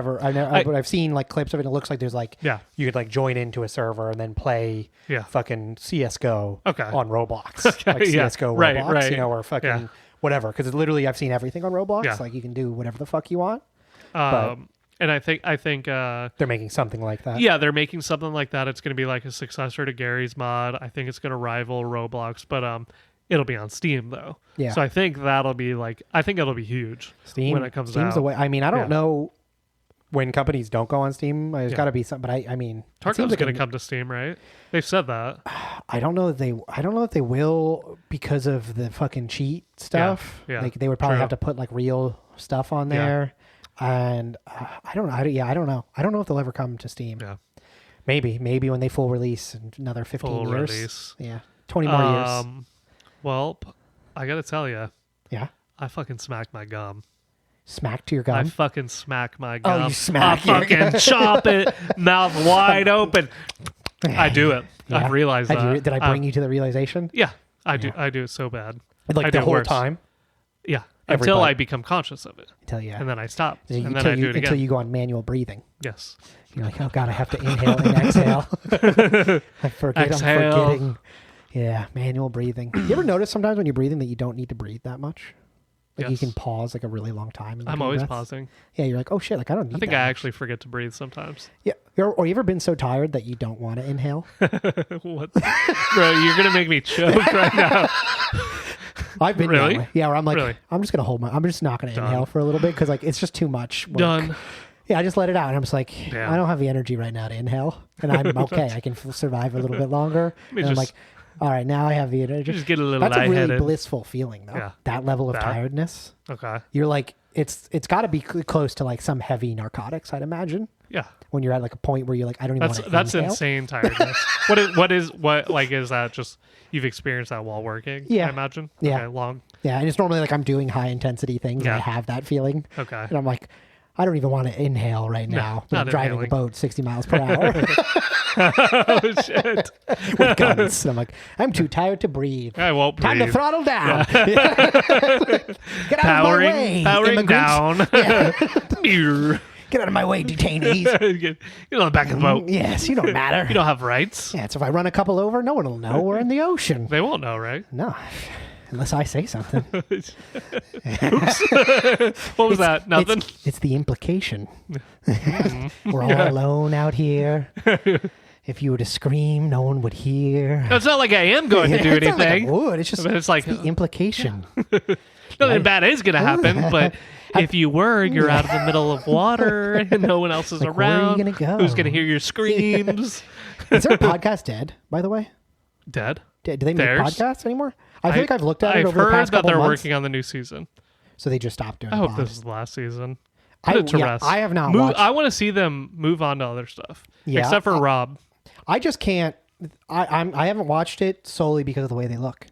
I've seen like clips of it. And it looks like there's like Yeah. you could like join into a server and then play Yeah. fucking CS:GO Okay. on Roblox. Okay, Like yeah. CS:GO Right, Roblox, right. you know, or fucking Yeah. whatever. Because literally I've seen everything on Roblox. Yeah. Like you can do whatever the fuck you want. And I think They're making something like that. yeah, they're making something like that. It's going to be like a successor to Gary's mod. I think it's going to rival Roblox, but it'll be on Steam though. Yeah. So I think it'll be huge Steam when it comes Steam's out. the way. I mean, I don't Yeah. know when companies don't go on Steam. There's Yeah. got to be some, but I mean, it Tarkov's seems like going to come to Steam, right? They've said that. I don't know if they will because of the fucking cheat stuff. yeah, Like they would probably true. have to put like real stuff on Yeah. there, and I don't know. I don't know. I don't know if they'll ever come to Steam. Yeah. Maybe when they full release in another 15 Full years. release. Yeah, 20 more years. Well, I got to tell you, Yeah, I fucking smacked my gum. smack to your I gum. fucking smack my Oh, gum. you smack I your fucking chop it, mouth wide open. I do it. Yeah. I've realized that. Did I bring you to the realization? Yeah, I do. I do it so bad. Like I the do whole worse. time. Yeah, Every until bite. I become conscious of it, Until you, and then I stop, and then until I do it until again. you go on manual breathing. Yes. You're like, oh god, I have to inhale and exhale. I forget. Exhale. I'm forgetting. Yeah, manual breathing. You ever notice sometimes when you're breathing that you don't need to breathe that much? Like you Yes. can pause like a really long time. in I'm between always breaths. pausing. Yeah, you're like, oh shit, like I don't need I think that I much. actually forget to breathe sometimes. Yeah. Or you ever been so tired that you don't want to inhale? What? Bro, you're going to make me choke right now. I've been Really? that way. Yeah, where I'm like, Really? I'm just gonna I'm just not gonna inhale for a little bit because like it's just too much work. Done. Yeah, I just let it out, and I'm just like, Damn. I don't have the energy right now to inhale, and I'm okay. I can survive a little bit longer. me And I'm just- like, all right, now I have the energy. Just get a little That's a really lightheaded. blissful feeling, though. Yeah. That level of That. tiredness. Okay. You're like, it's got to be close to like some heavy narcotics, I'd imagine. Yeah. When you're at like a point where you're like, I don't even want to That's inhale. insane tiredness. what like is that just you've experienced that while working? Yeah. I imagine. Yeah. Okay, long. Yeah, and it's normally like I'm doing high intensity things, and I Yeah. have that feeling. Okay. And I'm like, I don't even want to inhale right now. But not I'm driving inhaling. a boat 60 miles per hour Oh shit. with guns. And I'm like, I'm too tired to breathe. I won't Time to breathe. throttle down. Get out of my way, Powering immigrants. down. Get out of my way, detainees. get on the back of the boat. Yes, you don't matter. You don't have rights. Yeah, so if I run a couple over, no one will know we're in the ocean. They won't know, right? No, unless I say something. What was that? Nothing. It's the implication. We're all alone out here. If you were to scream, no one would hear. It's not like I am going to do It's not like I anything. would. It's just But it's like the implication. nothing bad is going to happen. But if you were, you're out in the middle of water and no one else is Like, where are you around. gonna go? Who's going to hear your screams? Is there a podcast dead, by the way? Dead. Do they make Theirs? podcasts anymore? I feel like I've looked at it I've over the heard past that couple they're months. working on the new season. So they just stopped doing I hope pods. this is the last season. Put it to rest. I have not watched. I want to see them move on to other stuff. Yeah, Except for Rob. I just can't. I haven't watched it solely because of the way they look.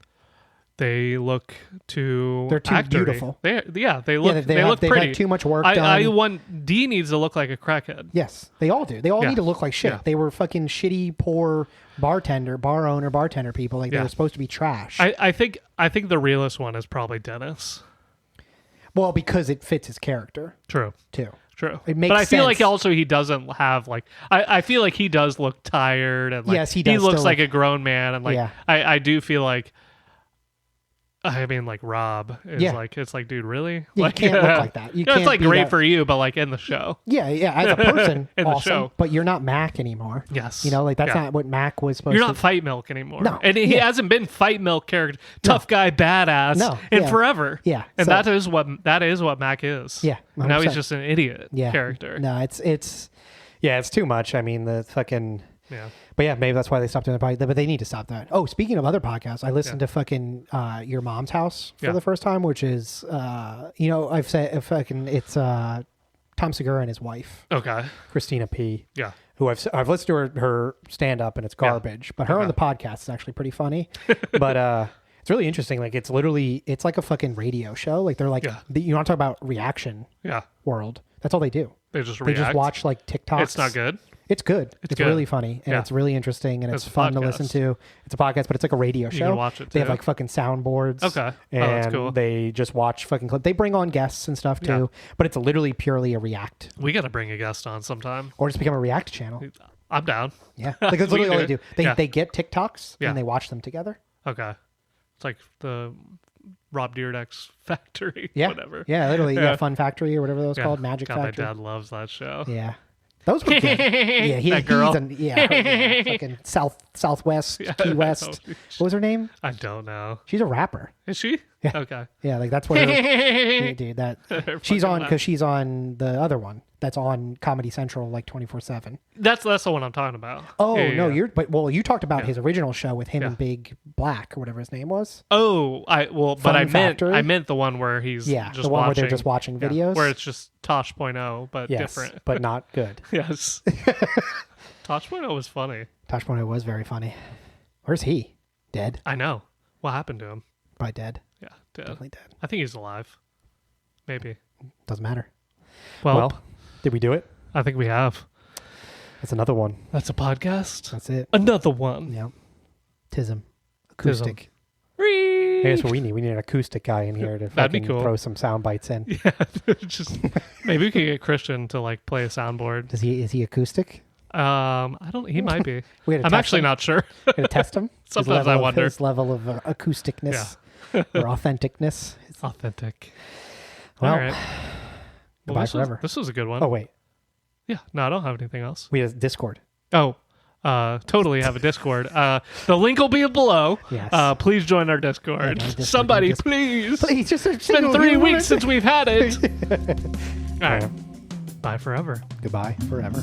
They look too. They're too actory. beautiful. They look. Yeah, they have- look they've pretty. had too much work I done. want D needs to look like a crackhead. Yes, they all do. They all Yeah. need to look like shit. Yeah. They were fucking shitty, poor bar owner people. Like they Yeah. were supposed to be trash. I think the realest one is probably Dennis. Well, because it fits his character True. too. True. It makes but I feel like sense. also he doesn't have like I feel like he does look tired and like Yes, he does looks still like look- a grown man and like Yeah. I do feel like I mean like Rob is Yeah. like it's like dude really You like, can't look like that. You No, it's can't like be great that- for you but like in the show. Yeah, as a person, In the awesome. show. But you're not Mac anymore. Yes. You know, like that's Yeah. not what Mac was supposed You're to. not Fight Milk anymore. No. And he Yeah. hasn't been Fight Milk character, tough guy, badass No. in Yeah. forever. Yeah. And So- that is what Mac is. Yeah, And now he's 100%. just an idiot yeah. character. No, it's yeah, it's too much. I mean, the fucking. Yeah. But yeah, maybe that's why they stopped doing the podcast. But they need to stop that. Oh, speaking of other podcasts, I listened to fucking Your Mom's House for Yeah. the first time, which is I've said fucking it's Tom Segura and his wife Okay. Christina P. Yeah. Who I've listened to her stand up and it's garbage, but her on Okay. the podcast is actually pretty funny. But it's really interesting. Like it's like a fucking radio show. Like they're like Yeah. you want to talk about reaction Yeah. world? That's all they do. They just They react. just watch like TikToks. It's not good. It's good. It's good. really funny and Yeah. it's really interesting and it's It's a fun to listen podcast. to. It's a podcast, but it's like a radio show. can watch it, They have too. like fucking soundboards. Okay. Oh, And that's cool. they just watch fucking clips. They bring on guests and stuff too, Yeah. but it's literally purely a react We got to bring a guest on sometime. or just become a react channel. I'm down. Yeah. Like that's We literally can all do they it. do. Yeah. They get TikToks Yeah. and they watch them together. Okay. It's like the Rob Dyrdek's Factory. Yeah. Whatever. Yeah, literally. Yeah. Yeah. Fun Factory or whatever that was Yeah. called. Magic God, Factory. my dad loves that show. Yeah. Those were good. Yeah, That girl. yeah, fucking Southwest, Key West. know. What was her name? I don't know. She's a rapper. Is she? Yeah. Okay. Yeah, like that's what her, yeah, dude. That she's Fucking on laugh. because she's on the other one that's on Comedy Central like 24/7. That's the one I'm talking about. Oh Yeah, yeah, no, yeah. you talked about Yeah. his original show with him Yeah. and Big Black or whatever his name was. Oh, but Fun I Factory? meant the one where he's Yeah, just the one where watching, they're just watching yeah, videos. where it's just Tosh.0 but Yes, different. but not good. Yes. Tosh.0 was funny. Tosh Point was very funny. Where's he? Dead? I know. What happened to him? Probably dead. Yeah, dead. Definitely dead. I think he's alive. Maybe. Doesn't matter. Well, Did we do it? I think we have. That's another one. That's a podcast. That's it. Another one. Yeah. Tism. Acoustic. Ring. Hey, that's what we need. We need an acoustic guy in here to That'd be fucking cool. throw some sound bites in. Yeah, just maybe we could get Christian to like play a soundboard. Is he acoustic? I don't. He might be. We had to I'm test actually him. not sure. Gonna test him. Sometimes I wonder. His level of acousticness or authenticness. Authentic. Well, All right. goodbye this forever. this was a good one. Oh wait, Yeah. No, I don't have anything else. we have Discord. Oh, totally have a Discord. The link will be below. Yes. Please join our Discord. Discord, Somebody, Discord. please. Please, just a It's been single 3 human. weeks since we've had it. All right. Bye forever. Goodbye forever.